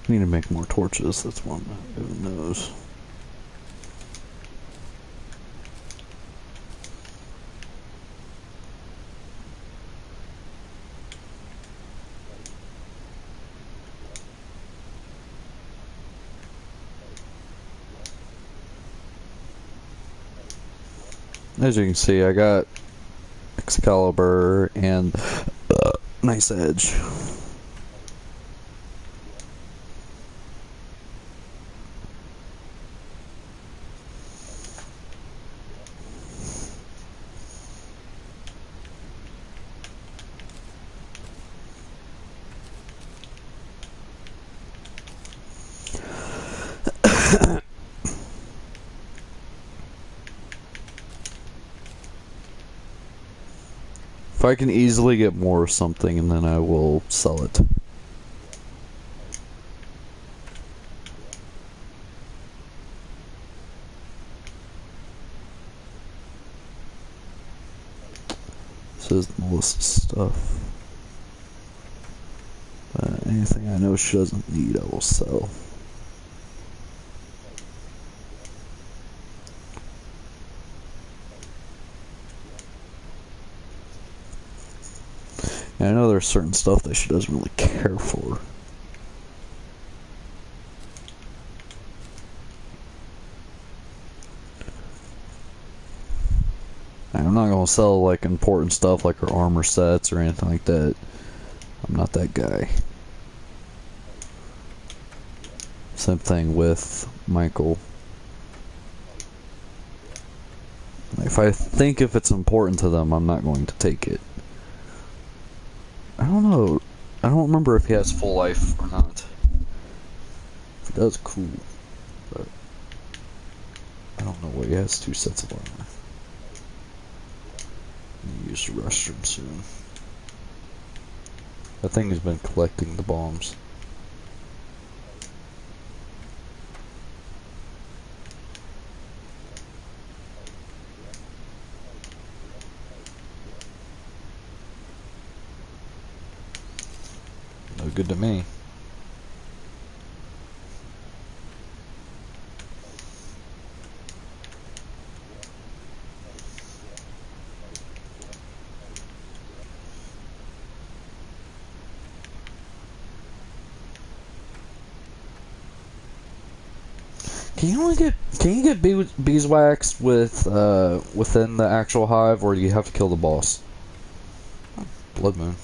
Speaker 1: Need to make more torches, that's one who knows. As you can see, I got Excalibur and nice edge. If I can easily get more of something, and then I will sell it. This is Melissa's stuff. But anything I know she doesn't need, I will sell. And I know there's certain stuff that she doesn't really care for. I'm not gonna sell like important stuff like her armor sets or anything like that. I'm not that guy. Same thing with Michael. If I think if it's important to them, I'm not going to take it. I don't know. I don't remember if he has full life or not. If he does, cool. But I don't know what he has 2 sets of armor. I'll use the restroom soon. That thing has been collecting the bombs. No good to me. Can you get beeswax with within the actual hive, or do you have to kill the boss? Blood Moon.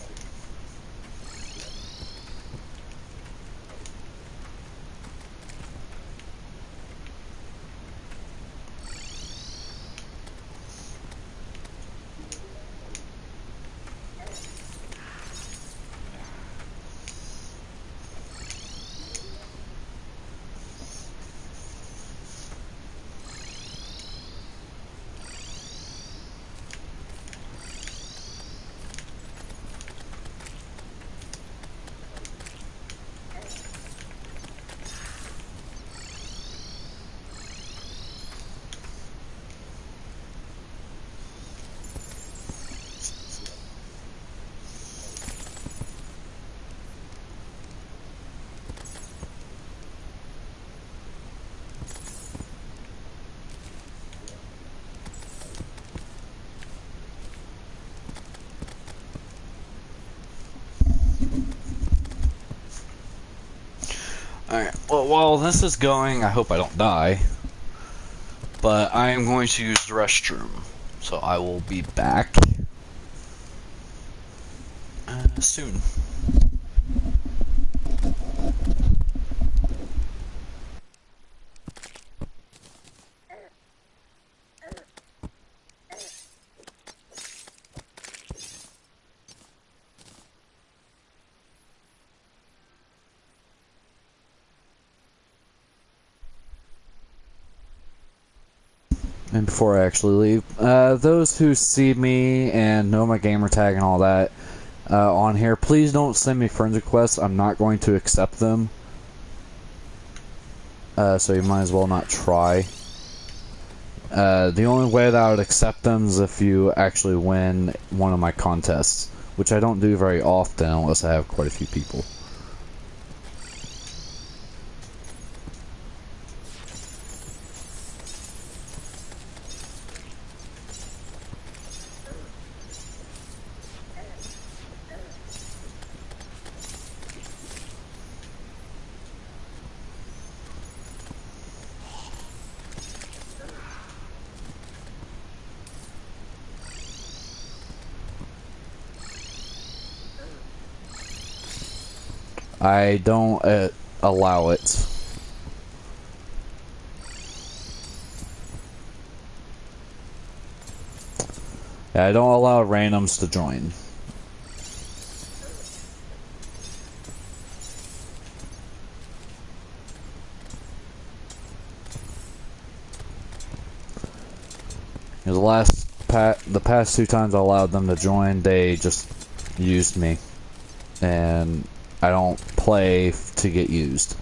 Speaker 1: Alright, well, while this is going, I hope I don't die. But I am going to use the restroom. So I will be back soon. And before I actually leave, those who see me and know my gamer tag and all that on here, please don't send me friend requests. I'm not going to accept them. So you might as well not try. The only way that I would accept them is if you actually win one of my contests, which I don't do very often unless I have quite a few people. I don't allow it. Yeah, I don't allow randoms to join. The past 2 times I allowed them to join, they just used me, and I don't play to get used.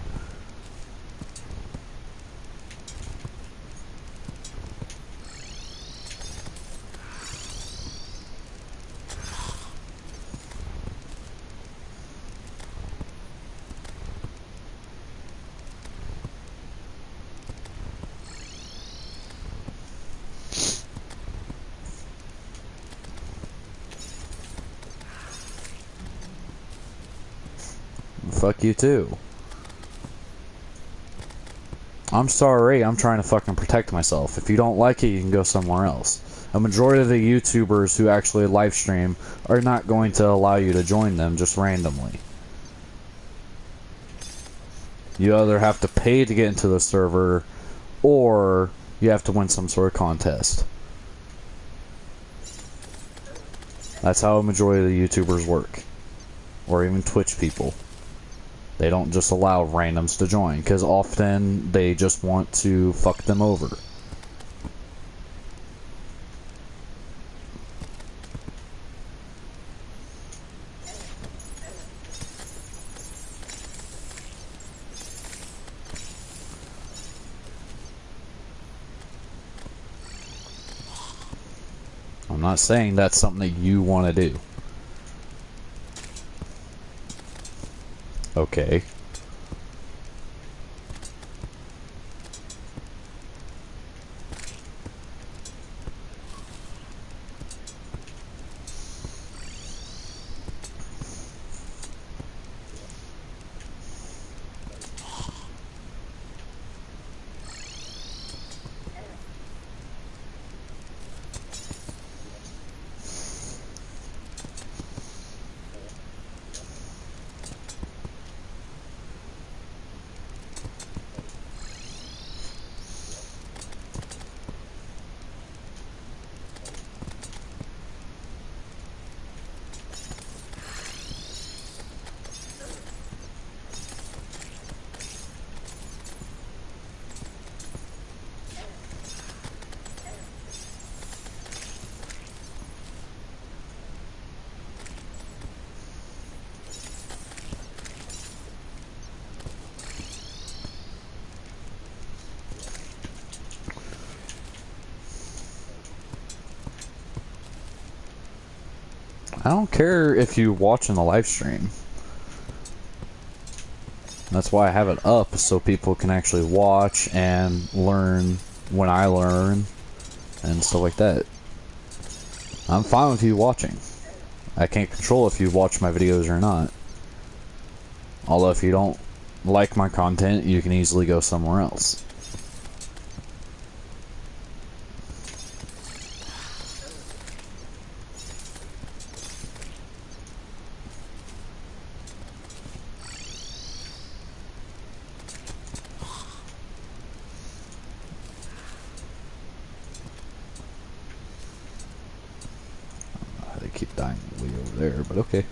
Speaker 1: Fuck you too. I'm sorry, I'm trying to fucking protect myself. If you don't like it, you can go somewhere else. A majority of the YouTubers who actually live stream are not going to allow you to join them just randomly. You either have to pay to get into the server, or you have to win some sort of contest. That's how a majority of the YouTubers work. Or even Twitch people. They don't just allow randoms to join, because often they just want to fuck them over. I'm not saying that's something that you want to do. Okay. I don't care if you watch in the live stream. That's why I have it up, so people can actually watch and learn when I learn and stuff like that. I'm fine with you watching. I can't control if you watch my videos or not. Although if you don't like my content, you can easily go somewhere else. They keep dying way over there, but okay.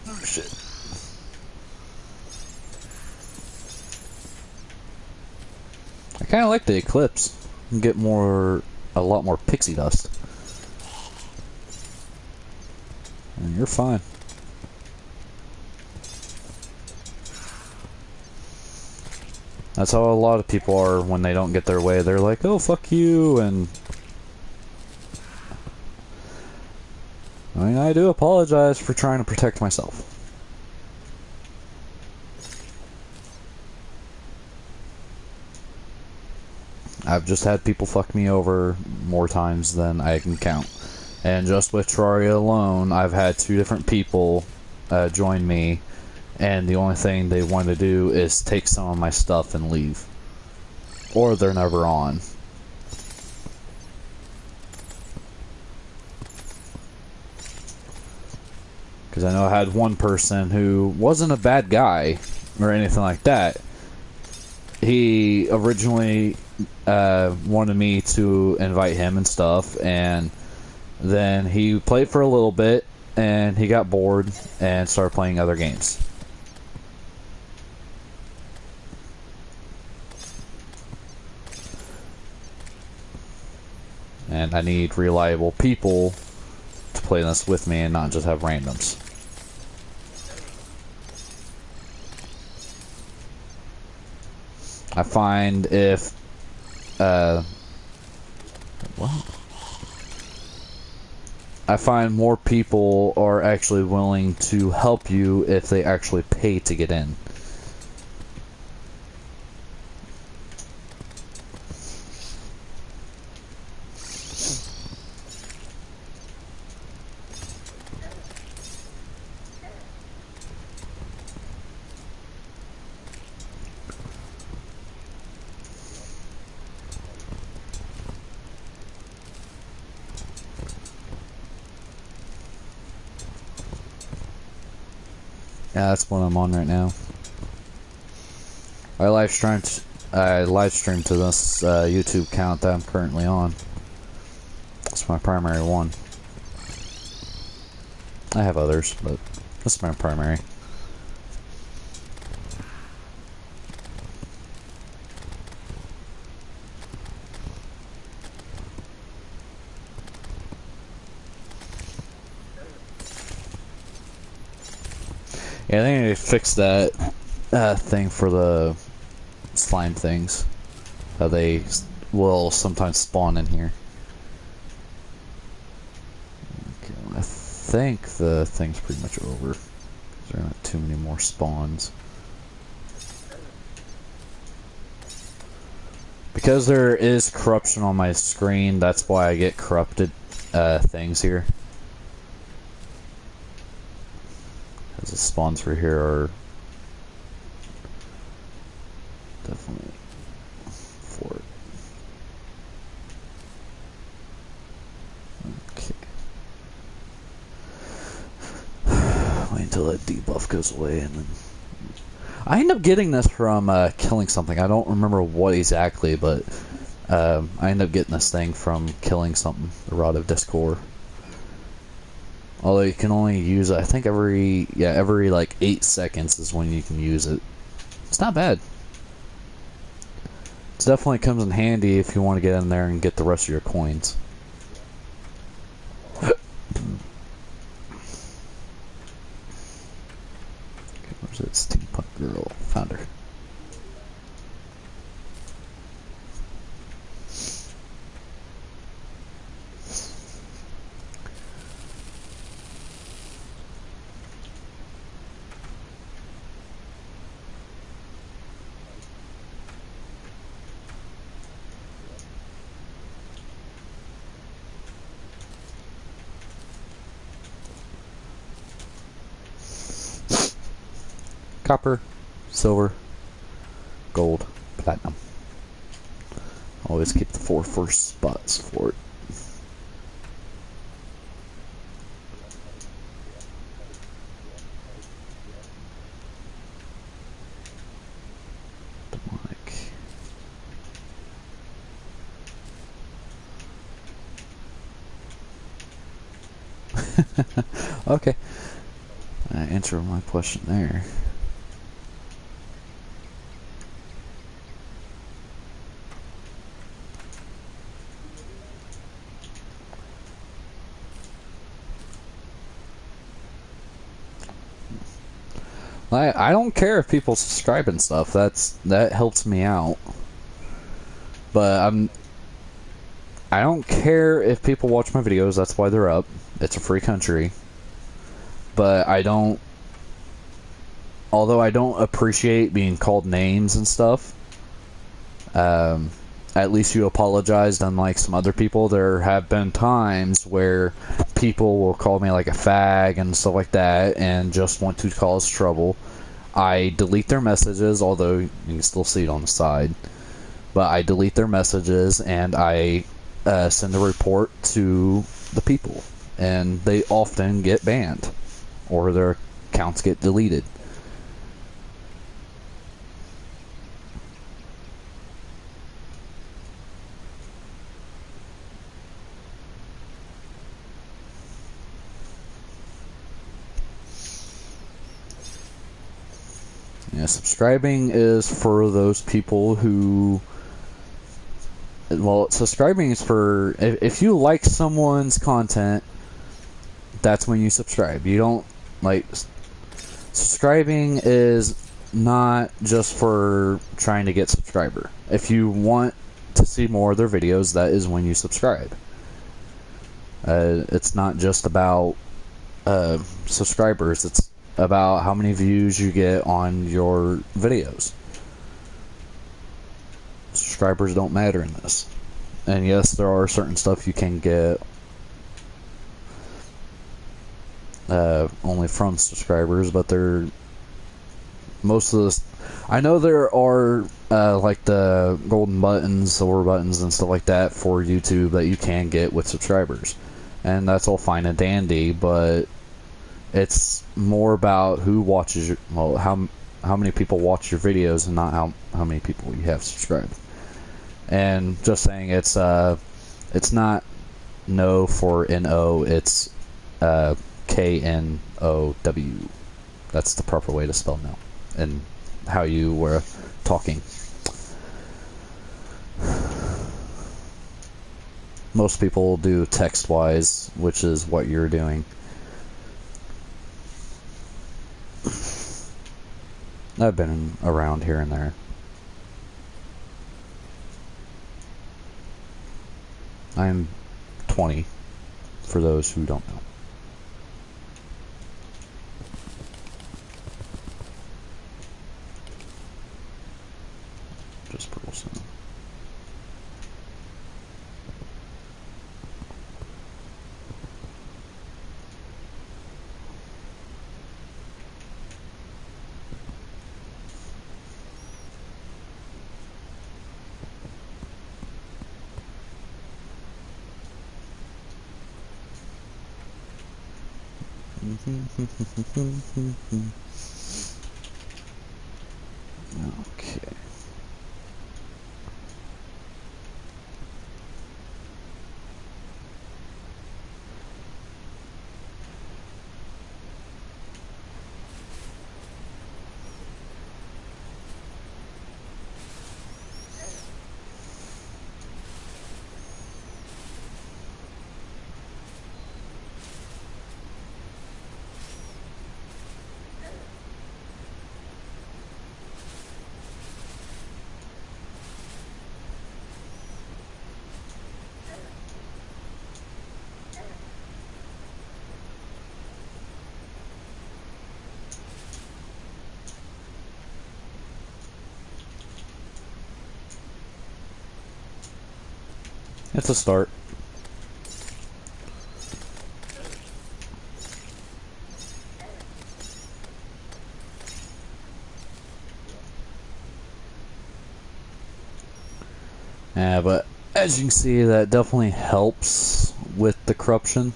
Speaker 1: Oh shit. I kinda like the eclipse. You can get a lot more pixie dust. And you're fine. That's how a lot of people are when they don't get their way. They're like, oh, fuck you, and... I mean, I do apologize for trying to protect myself. I've just had people fuck me over more times than I can count. And just with Terraria alone, I've had 2 different people join me, and the only thing they want to do is take some of my stuff and leave. Or they're never on. Because I know I had one person who wasn't a bad guy or anything like that. He originally wanted me to invite him and stuff, and then he played for a little bit, and he got bored and started playing other games. And I need reliable people to play this with me and not just have randoms. I find if well, I find more people are actually willing to help you if they actually pay to get in. Yeah, that's what I'm on right now. I live streamed to this YouTube account that I'm currently on. That's my primary one. I have others, but this is my primary. Yeah, I think they fixed that thing for the slime things. They will sometimes spawn in here. Okay, I think the thing's pretty much over. There aren't too many more spawns. Because there is corruption on my screen, that's why I get corrupted things here. Because the spawns for here are definitely for it. Okay. Wait until that debuff goes away and then... I end up getting this from killing something. I don't remember what exactly, but I end up getting this thing from killing something. The Rod of Discord. Although you can only use it, I think every like 8 seconds is when you can use it. It's not bad. It definitely comes in handy if you want to get in there and get the rest of your coins. Where's that steampunk girl? Found her. Copper, silver, gold, platinum. Always keep the 4 first spots for it. Demonic. Okay. I answered my question there. I don't care if people subscribe and stuff. That helps me out. But I don't care if people watch my videos. That's why they're up. It's a free country. But although I don't appreciate being called names and stuff, at least you apologized, unlike some other people. There have been times where people will call me like a fag and stuff like that and just want to cause trouble. I delete their messages, although you can still see it on the side. But I delete their messages and I send a report to the people. And they often get banned. or their accounts get deleted. Yeah, subscribing is for those people who... Well, subscribing is for... If you like someone's content, that's when you subscribe. You don't, like... Subscribing is not just for trying to get subscriber. If you want to see more of their videos, that is when you subscribe. It's not just about subscribers. It's about how many views you get on your videos. Subscribers don't matter in this. And yes, there are certain stuff you can get only from subscribers, but they're most of this. I know there are like the golden buttons, silver buttons, and stuff like that for YouTube that you can get with subscribers, and that's all fine and dandy. But it's more about who watches your, well, how many people watch your videos, and not how many people you have subscribed. And just saying, it's not no for NO, it's KNOW. That's the proper way to spell no, and how you were talking. Most people do text-wise, which is what you're doing. I've been around here and there. I'm 20, for those who don't know. Just purple center. Okay. It's a start. Yeah, but as you can see, that definitely helps with the corruption.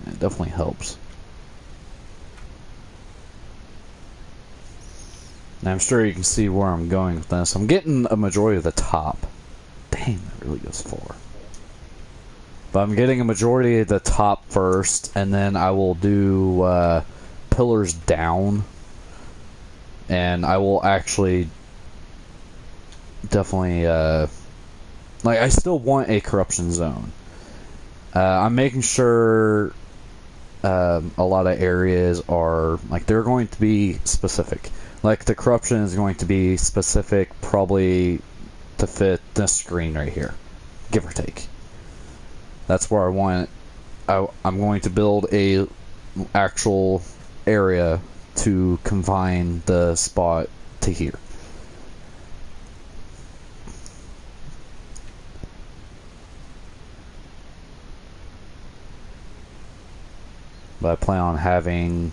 Speaker 1: It definitely helps. And I'm sure you can see where I'm going with this. I'm getting a majority of the top. Dang, that really goes far. But I'm getting a majority of the top first, and then I will do pillars down. And I will actually definitely, like, I still want a corruption zone. I'm making sure a lot of areas are, like, they're going to be specific. Like, the corruption is going to be specific, probably to fit this screen right here, give or take. That's where I want it. I'm going to build a actual area to confine the spot to here. But I plan on having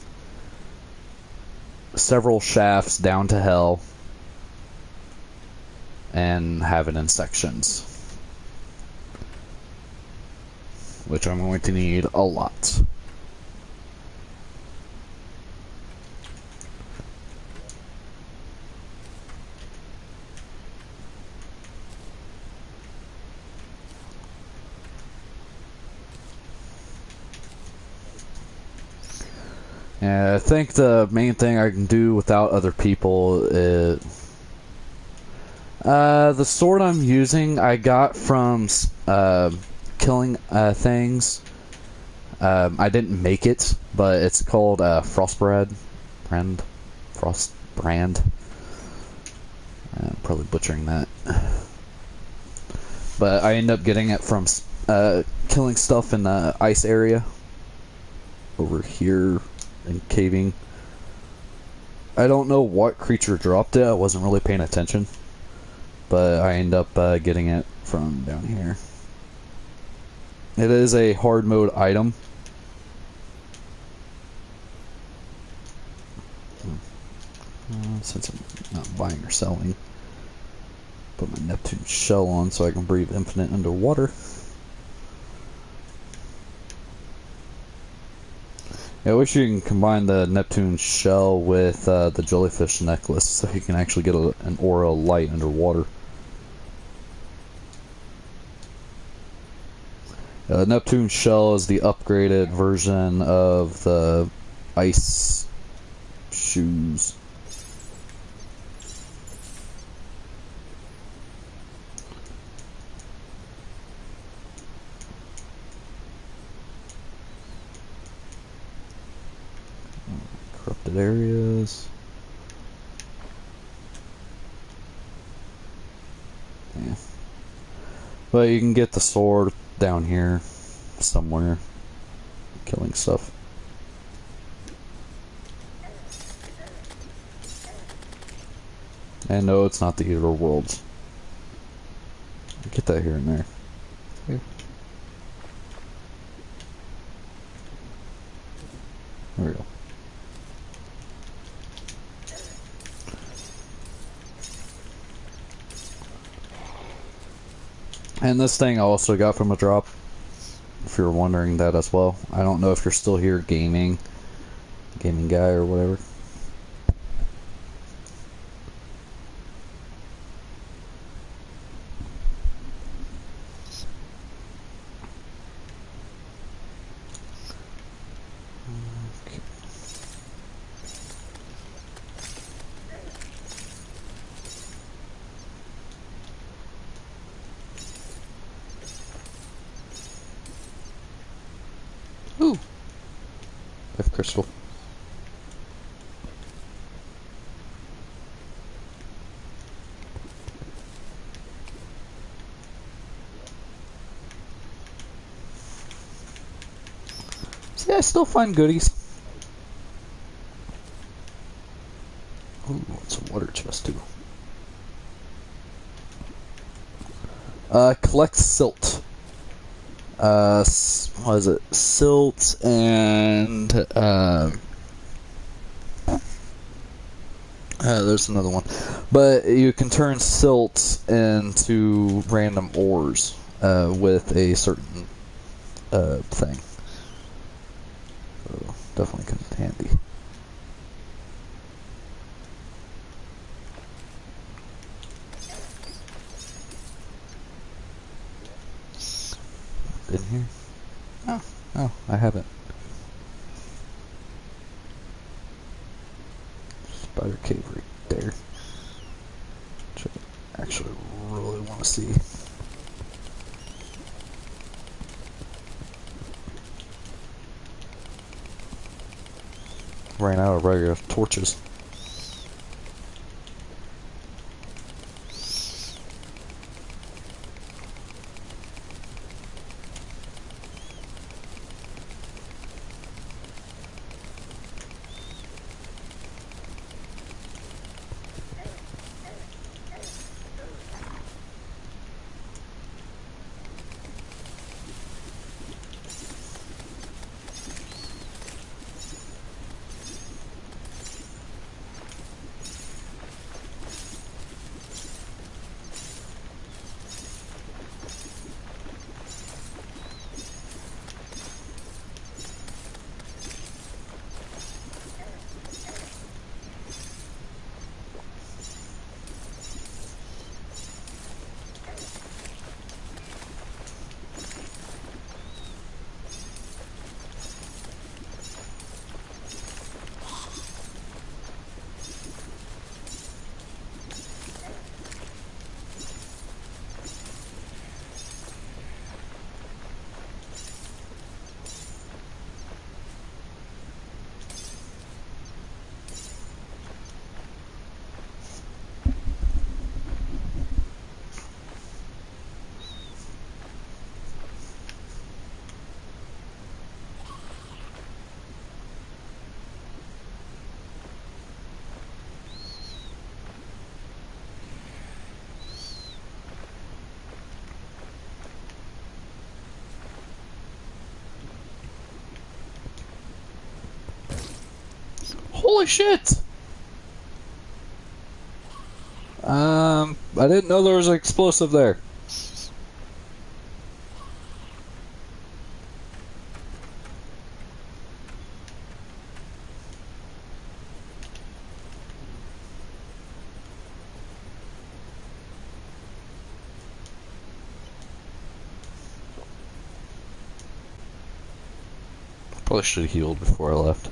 Speaker 1: several shafts down to hell and have it in sections. which I'm going to need a lot. Yeah, I think the main thing I can do without other people is... the sword I'm using I got from killing things. I didn't make it, but it's called Frostbrand. Frostbrand. I'm probably butchering that. But I end up getting it from killing stuff in the ice area. Over here. And caving. I don't know what creature dropped it. I wasn't really paying attention, but I end up getting it from down here. It is a hard mode item. Since I'm not buying or selling, put my Neptune shell on so I can breathe infinite underwater. Yeah, I wish you can combine the Neptune shell with the jellyfish necklace so you can actually get an aura light underwater. The Neptune shell is the upgraded version of the ice shoes. Corrupted areas. Yeah. But you can get the sword down here somewhere. Killing stuff. And no, it's not the Eater Worlds. Get that here and there. Here. There we go. And this thing I also got from a drop, if you're wondering that as well. I don't know if you're still here gaming guy or whatever. Okay. Ooh. Life crystal. See, I still find goodies. Ooh, it's a water chest too. Collect silt. What is it? Silt and there's another one, but you can turn silt into random ores with a certain thing. So definitely comes in handy. Been here? Oh, I haven't. Spider cave right there. Which I actually really want to see. Ran out of regular torches. Holy shit! I didn't know there was an explosive there. Probably should have healed before I left.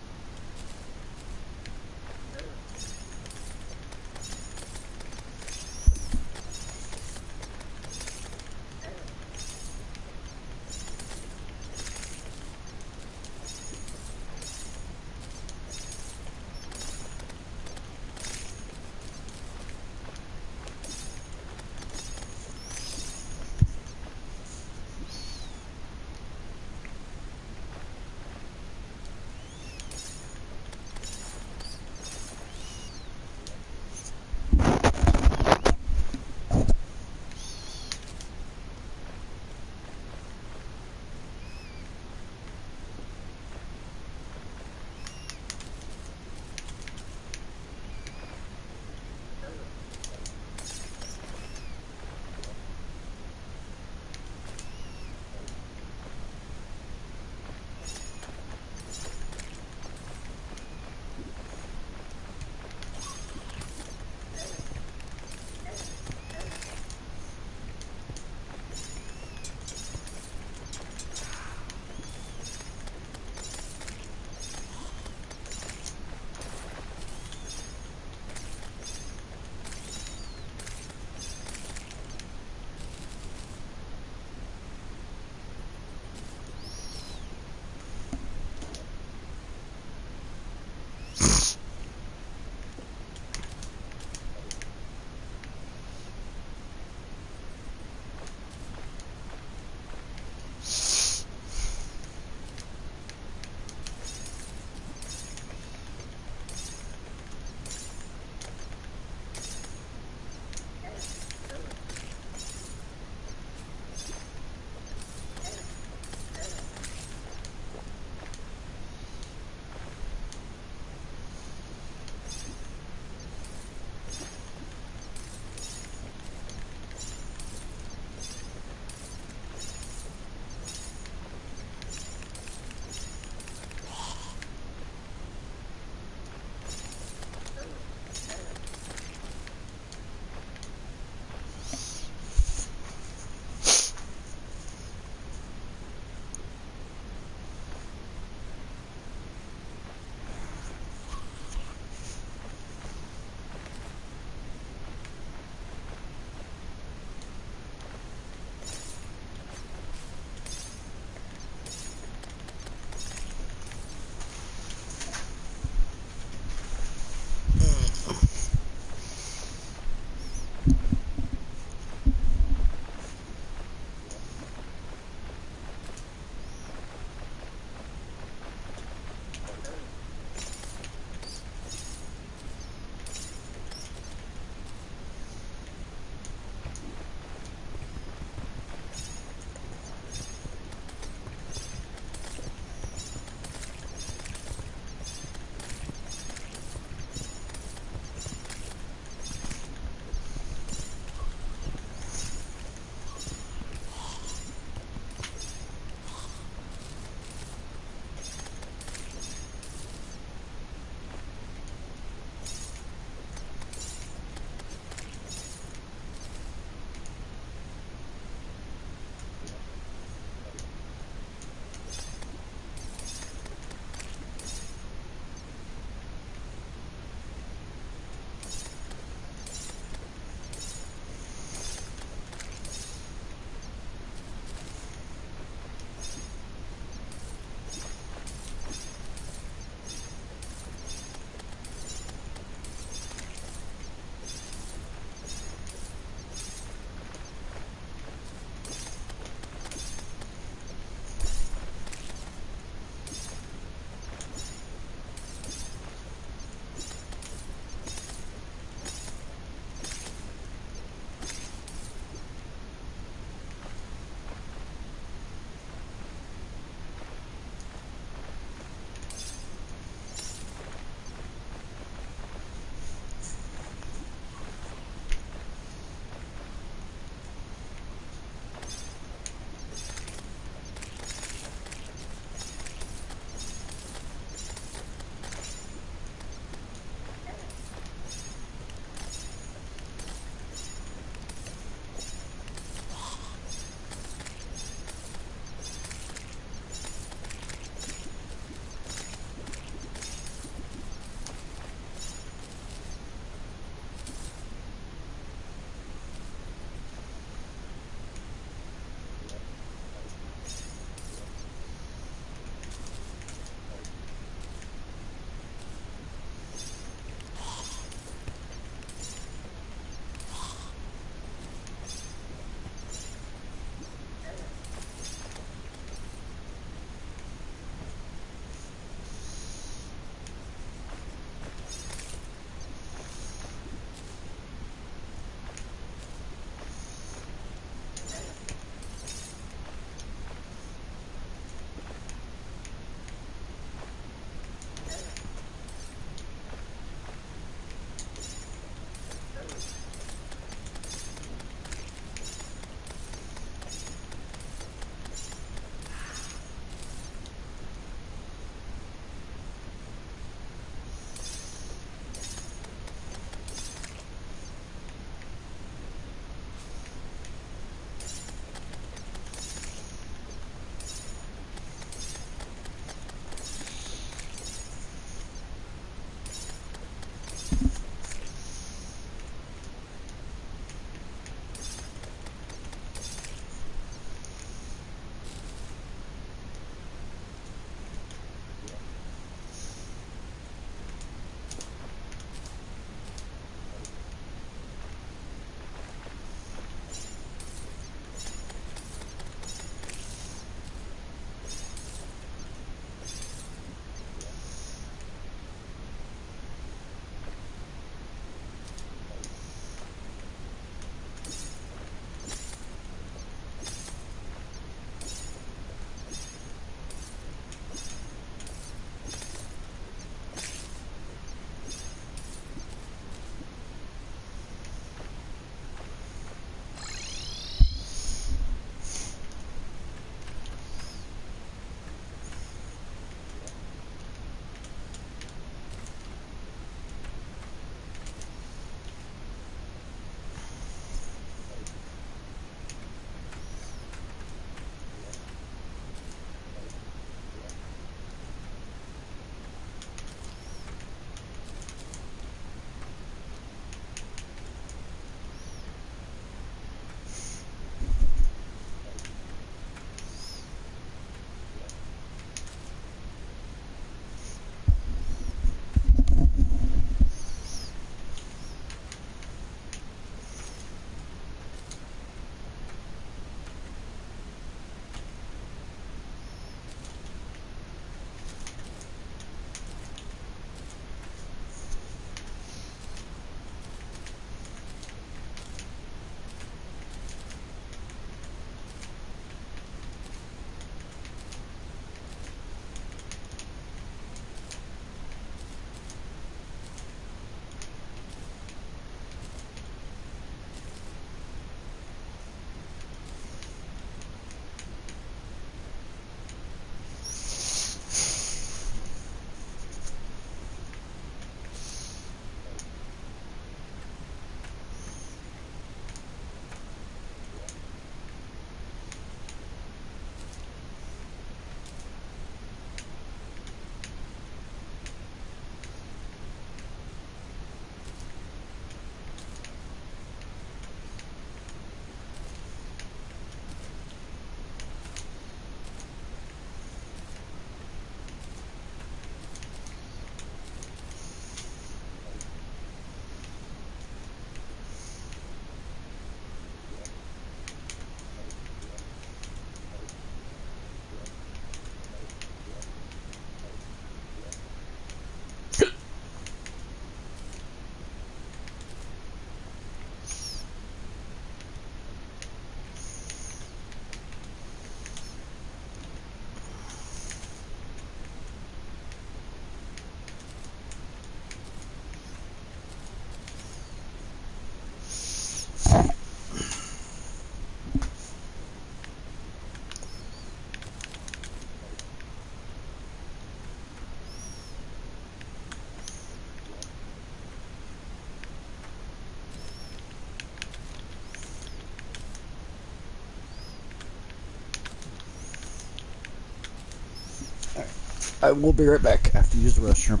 Speaker 1: I will be right back. I have to use the restroom.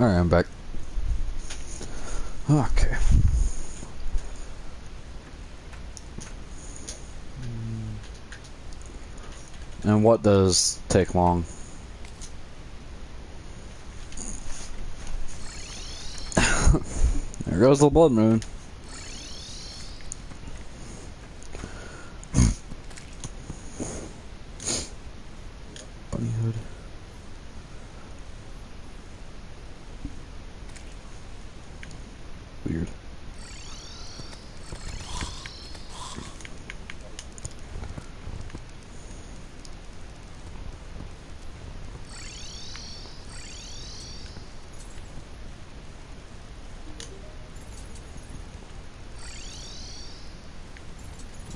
Speaker 1: Alright, I'm back. Okay. And what does take long? There goes the blood moon. Bunny hood. weird.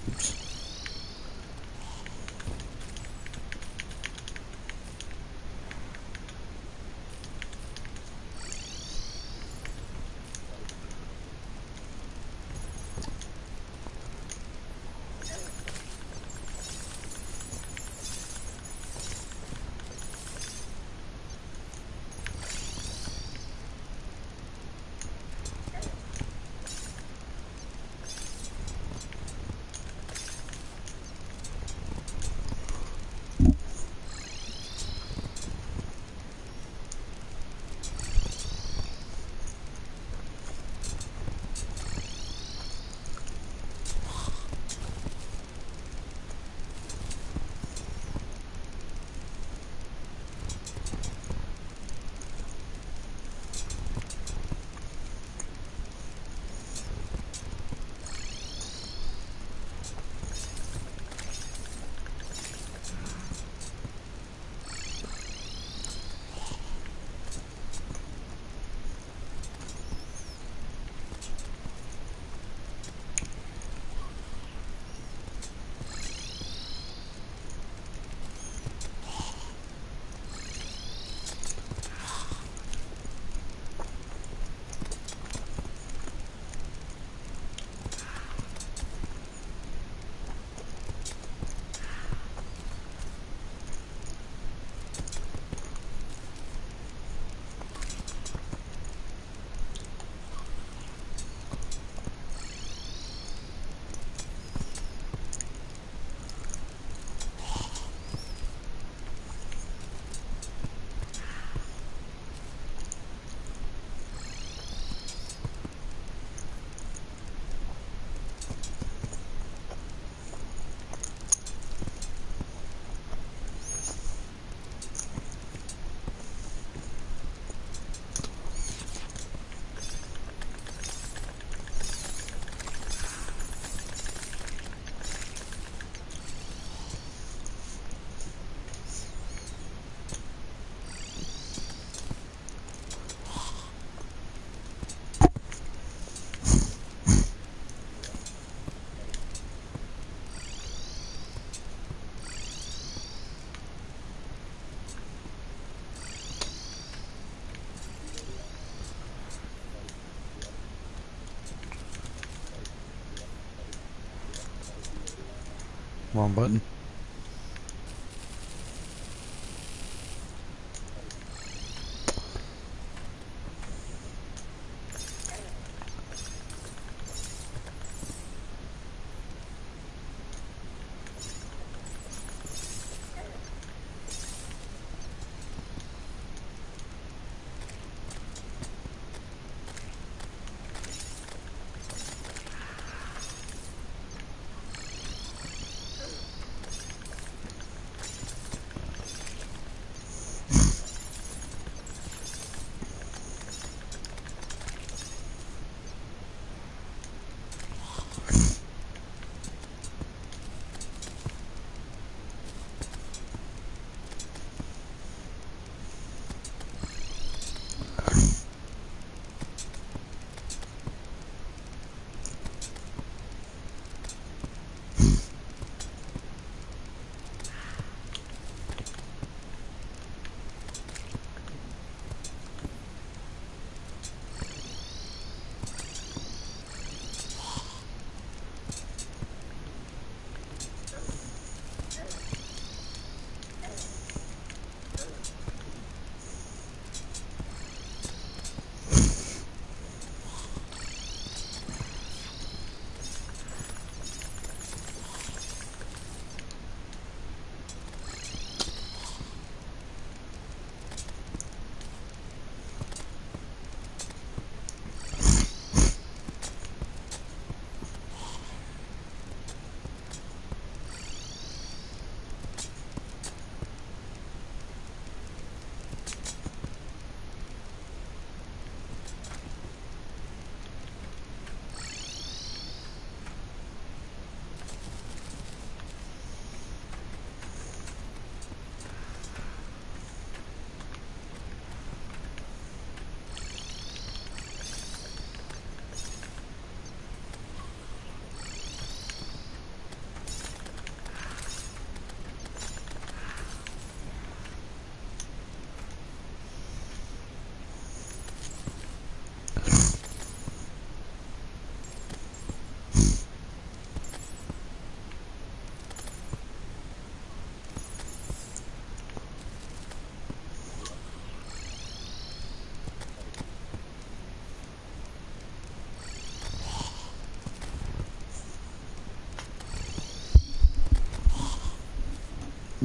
Speaker 1: Oops. Wrong button.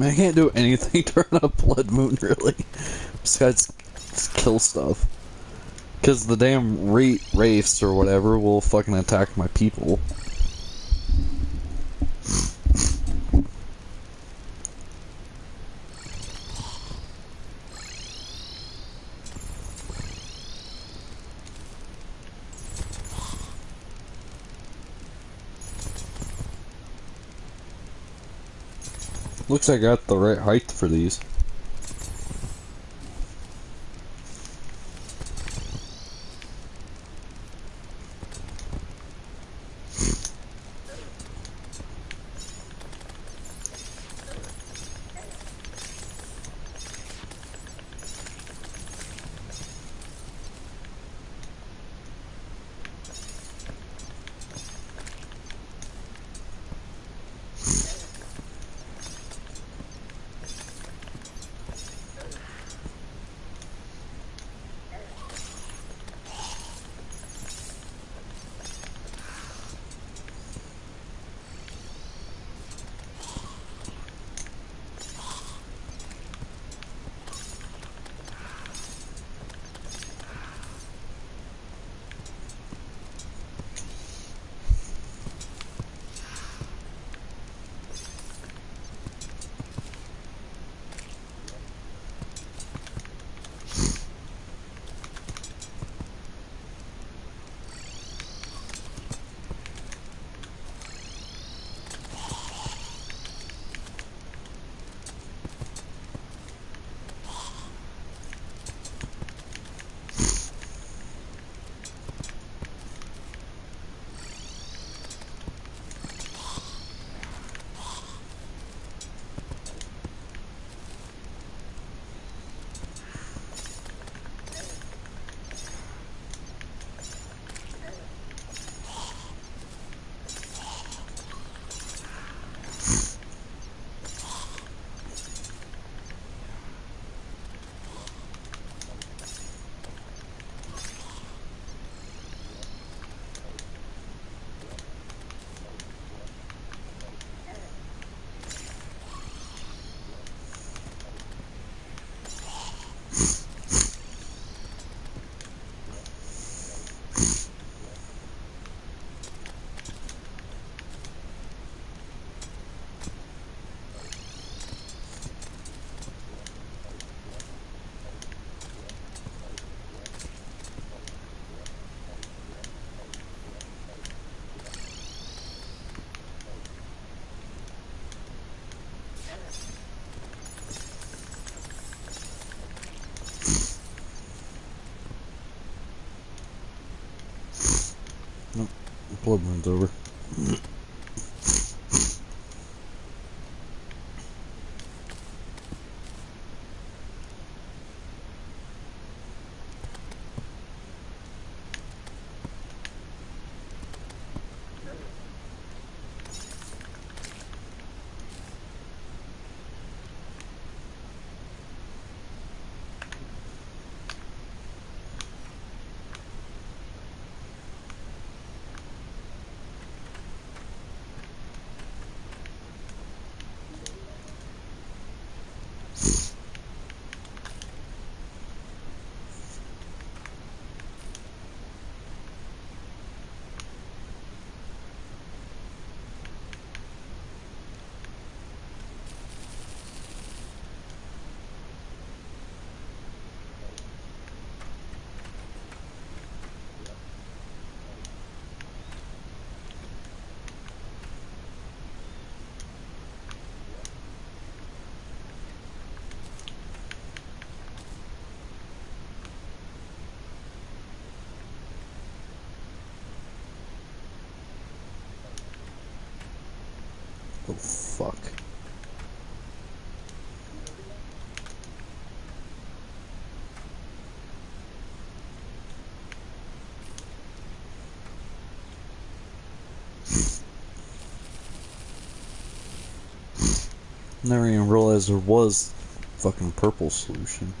Speaker 1: mean, I can't do anything during a blood moon, really. Besides just kill stuff. Because the damn wraiths or whatever will fucking attack my people. Looks like I got the right height for these. Nope, blood moon's over. Oh, fuck. Never even realized there was fucking purple solution.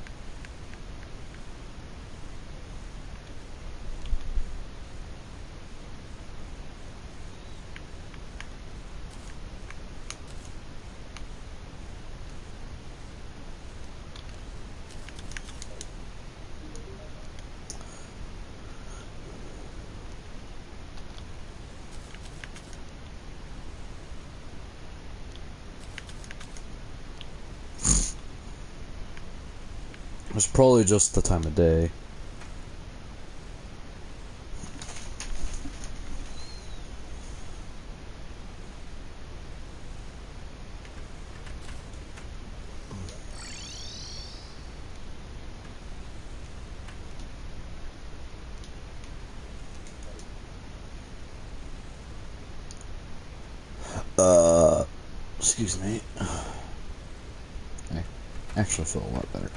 Speaker 1: It's probably just the time of day. Excuse me. I actually feel a lot better.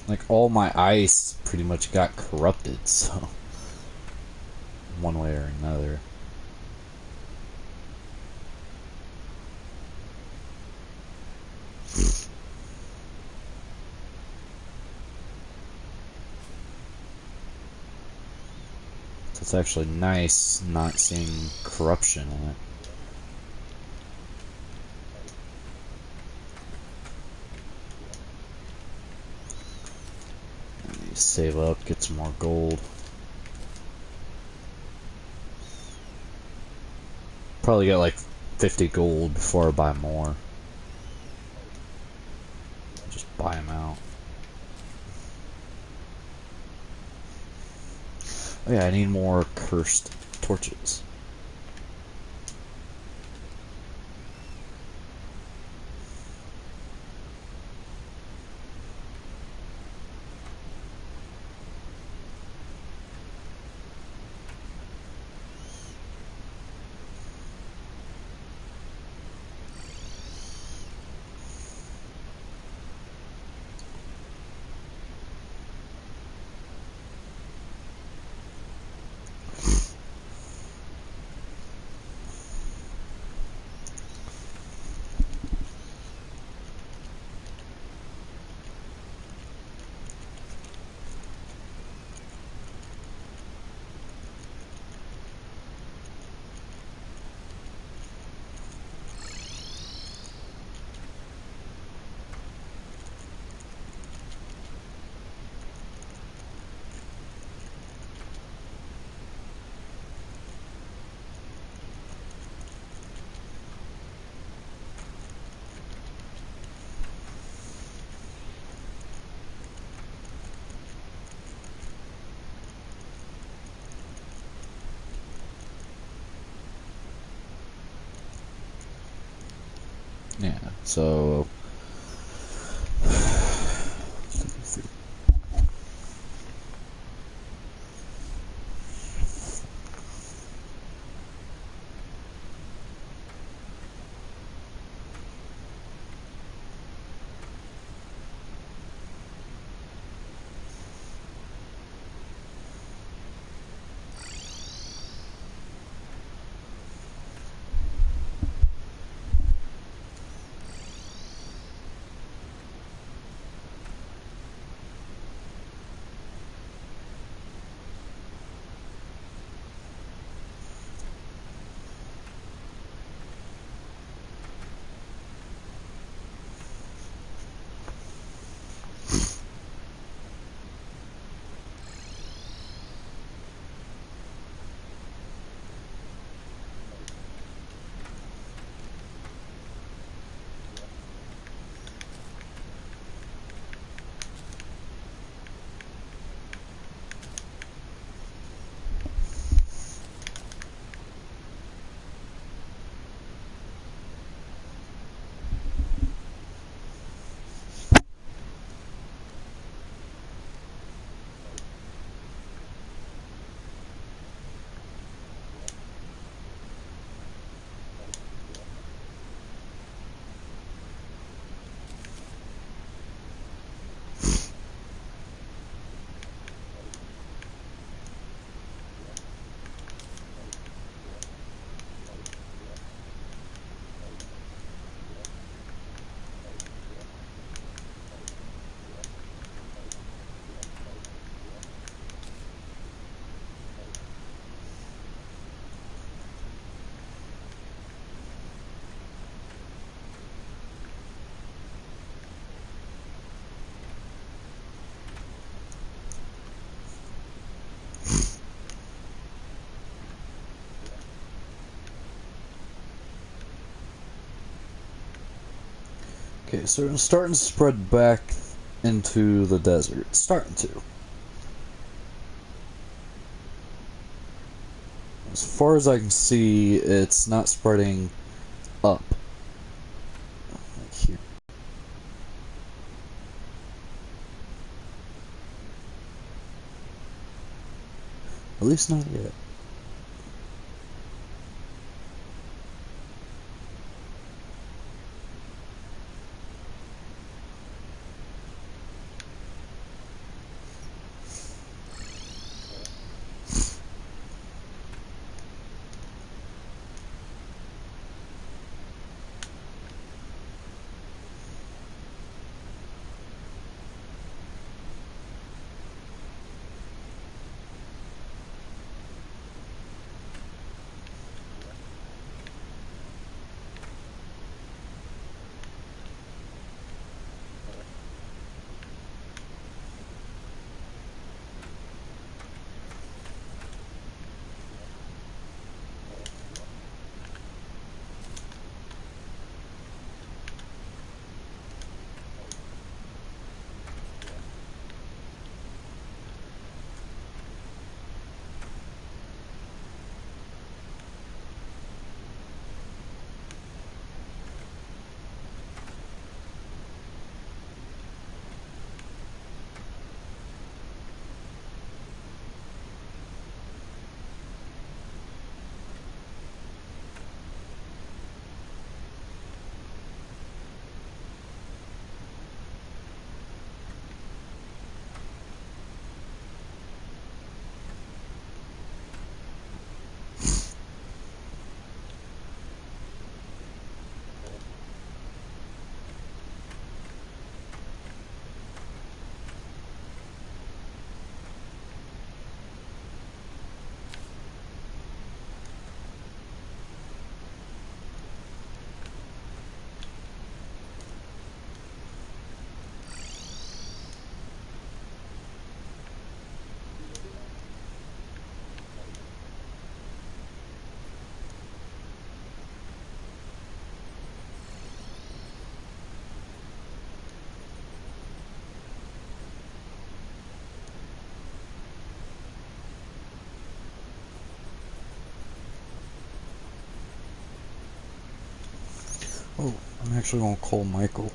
Speaker 1: Like, all my ice pretty much got corrupted, so... one way or another. So it's actually nice not seeing corruption in it. Save up, get some more gold. Probably get like 50 gold before I buy more. Just buy them out. Oh yeah, I need more cursed torches. Yeah, so... Okay, so it's starting to spread back into the desert. It's starting to. As far as I can see, it's not spreading up. Like here. At least not yet. Oh, I'm actually gonna call Michael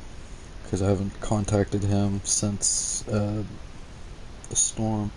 Speaker 1: because I haven't contacted him since the storm.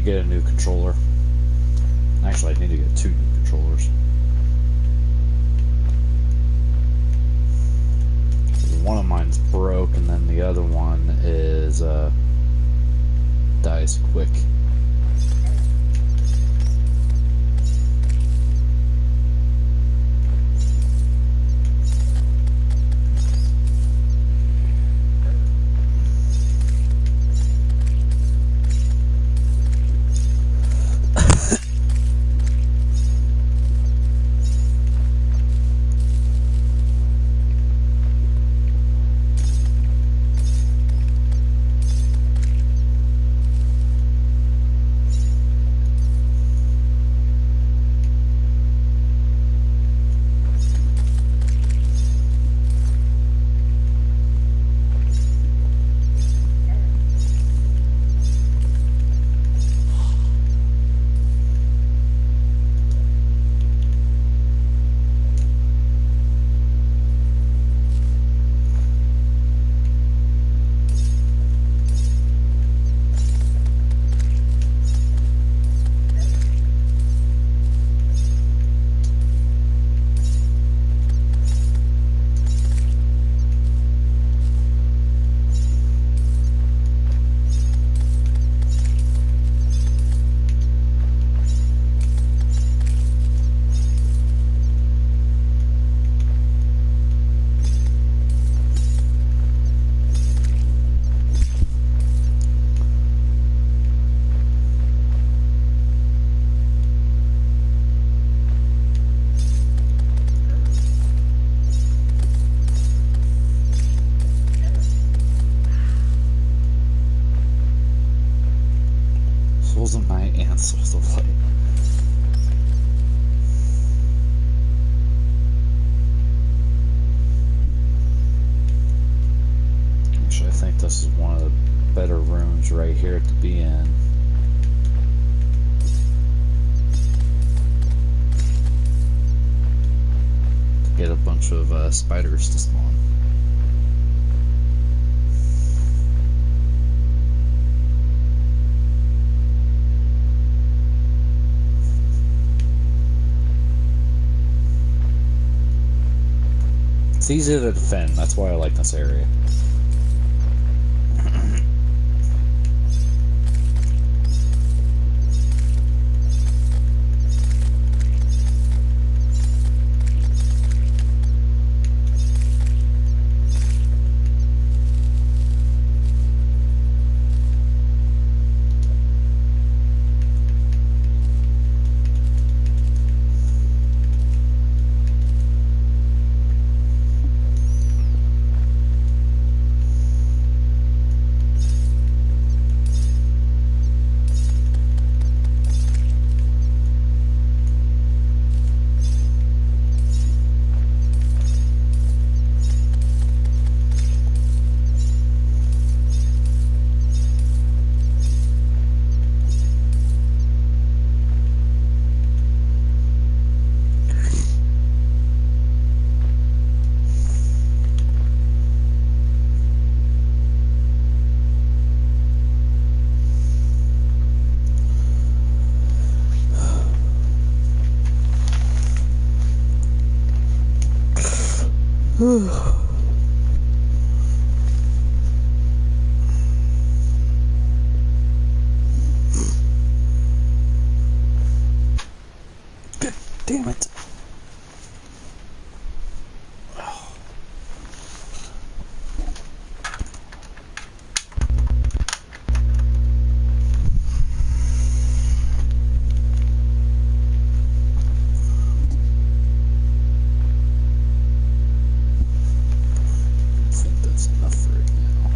Speaker 1: get a new controller. Actually, I need to get 2 new controllers. One of mine's broke, and then the other one is dies quick. Souls of Night and Souls of Light. Actually, I think this is one of the better rooms right here to be in. To get a bunch of spiders to spawn. It's easy to defend, that's why I like this area. Damn it. I think that's enough for right now.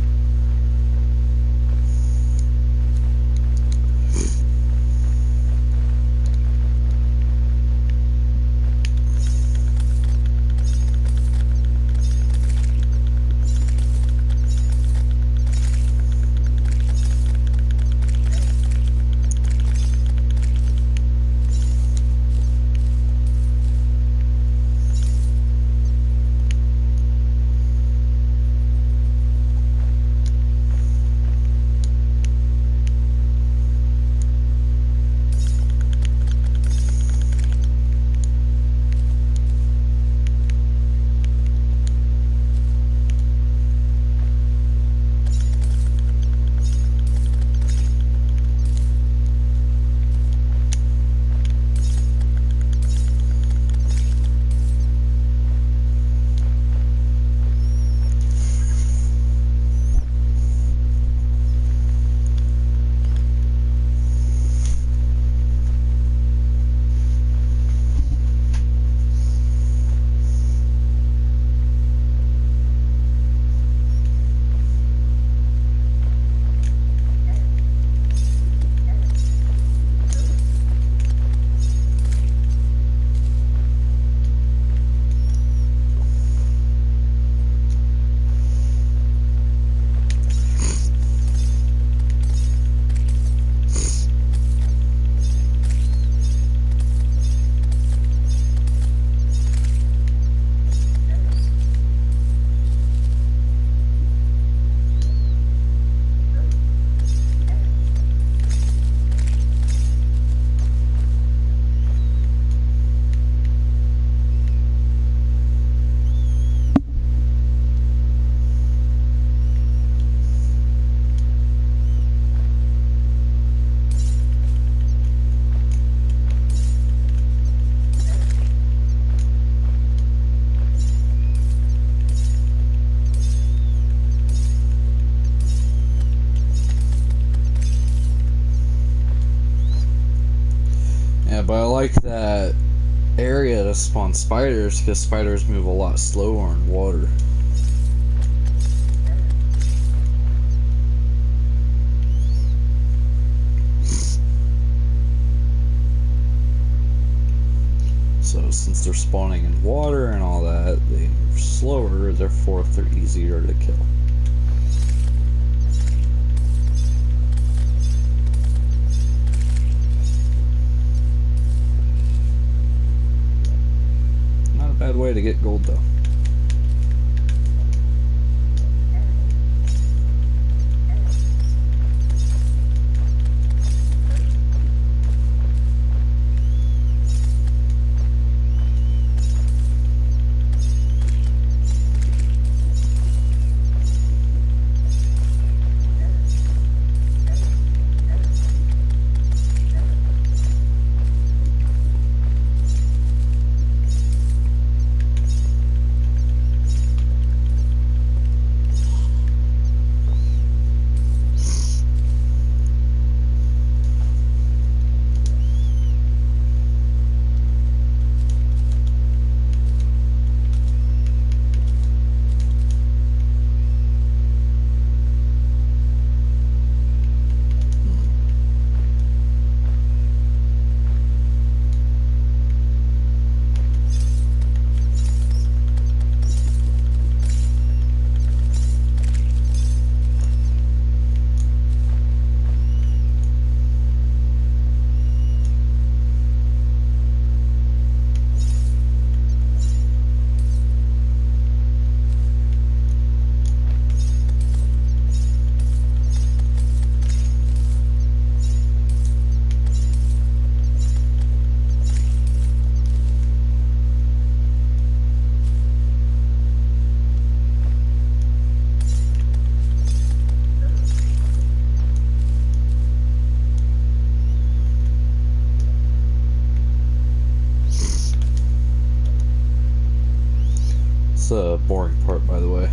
Speaker 1: like that area to spawn spiders because spiders move a lot slower in water. So since they're spawning in water and all that, they move slower, therefore they're easier to kill. Not a bad way to get gold though. The boring part, by the way,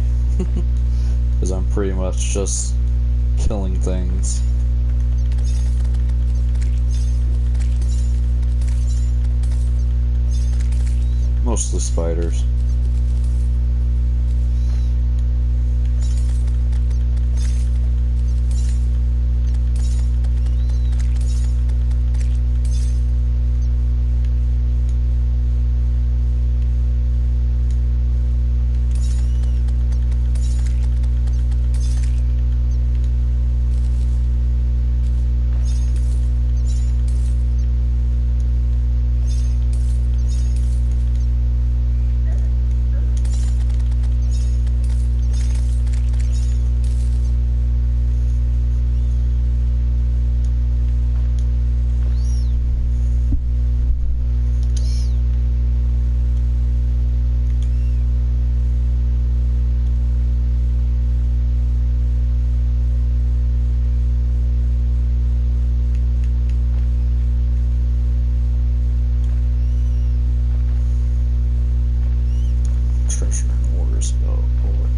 Speaker 1: because I'm pretty much just killing things. Mostly spiders. Treasure and ores. Oh boy.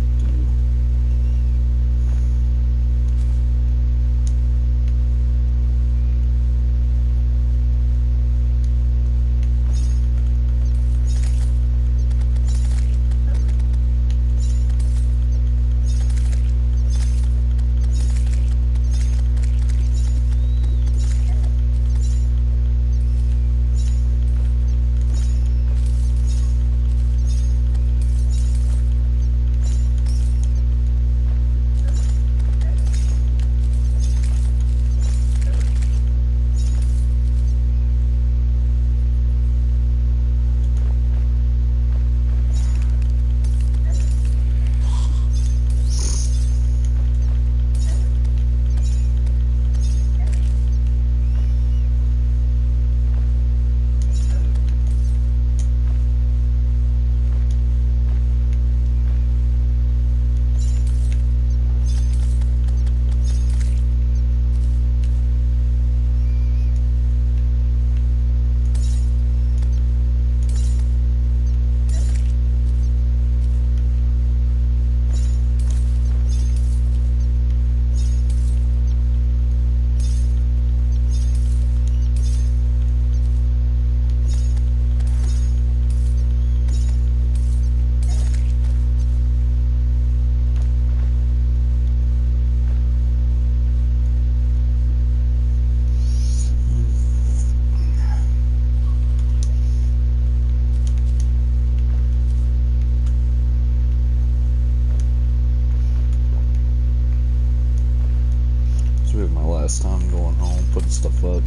Speaker 1: last time going home, putting stuff up.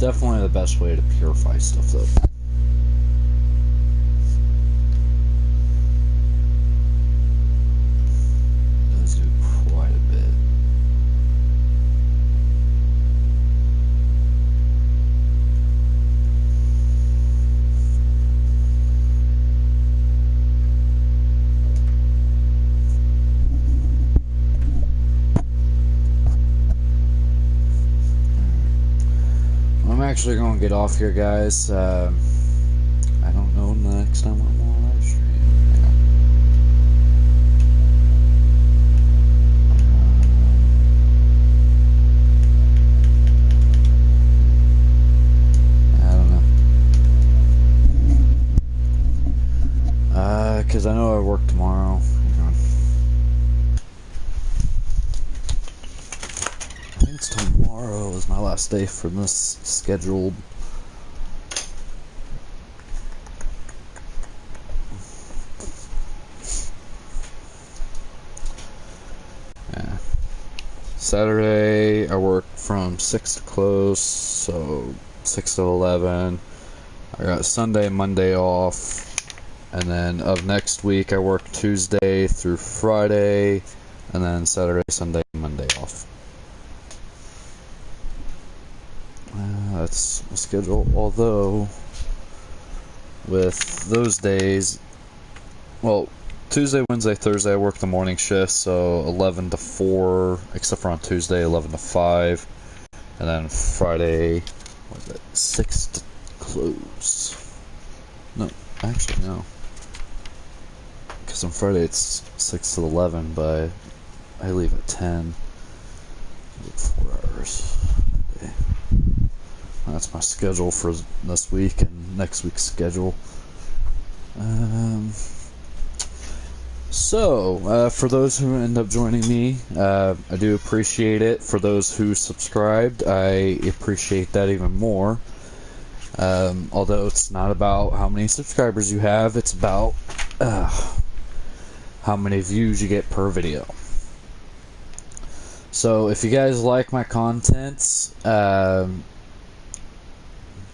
Speaker 1: definitely the best way to purify stuff, though. It does do quite a bit. I'm actually going to get off here, guys. I don't know when the next time I'm on live stream. I don't know. Because I know I work tomorrow. Hang on. I think it's tomorrow is my last day for this scheduled. Yeah. Saturday I work from 6 to close, so 6 to 11. I got Sunday, Monday off. And then of next week I work Tuesday through Friday, and then Saturday, Sunday, Monday off. That's my schedule, although with those days, well, Tuesday, Wednesday, Thursday I work the morning shift, so 11 to 4, except for on Tuesday, 11 to 5, and then Friday, what is it, 6 to close. No, actually no, because on Friday it's 6 to 11, but I leave at 10, 4 hours a day. That's my schedule for this week and next week's schedule. For those who end up joining me, I do appreciate it. For those who subscribed, I appreciate that even more. Although it's not about how many subscribers you have, it's about how many views you get per video. So if you guys like my content,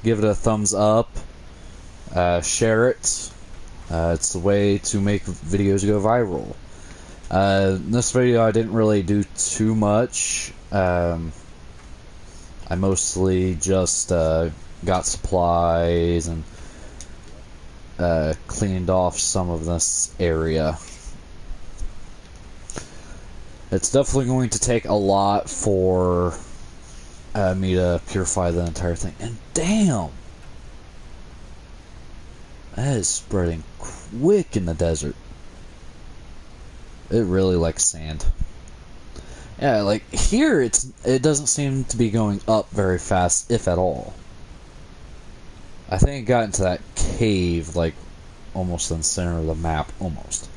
Speaker 1: give it a thumbs up, share it. It's the way to make videos go viral. In this video I didn't really do too much. I mostly just got supplies and cleaned off some of this area. It's definitely going to take a lot for me to purify the entire thing. And damn! That is spreading quick in the desert. It really likes sand. Yeah, like here it doesn't seem to be going up very fast, if at all. I think it got into that cave, like almost in the center of the map, almost.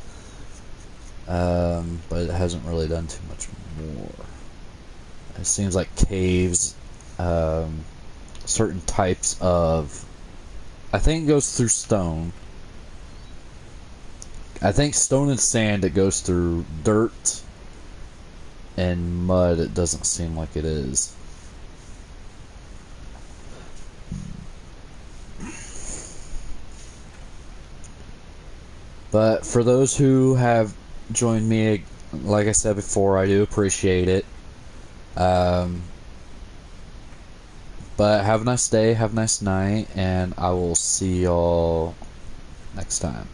Speaker 1: But it hasn't really done too much more. It seems like caves, certain types of, I think it goes through stone. I think stone and sand, it goes through dirt, and mud it doesn't seem like it is. But for those who have joined me, like I said before, I do appreciate it. But have a nice day, have a nice night, and I will see y'all next time.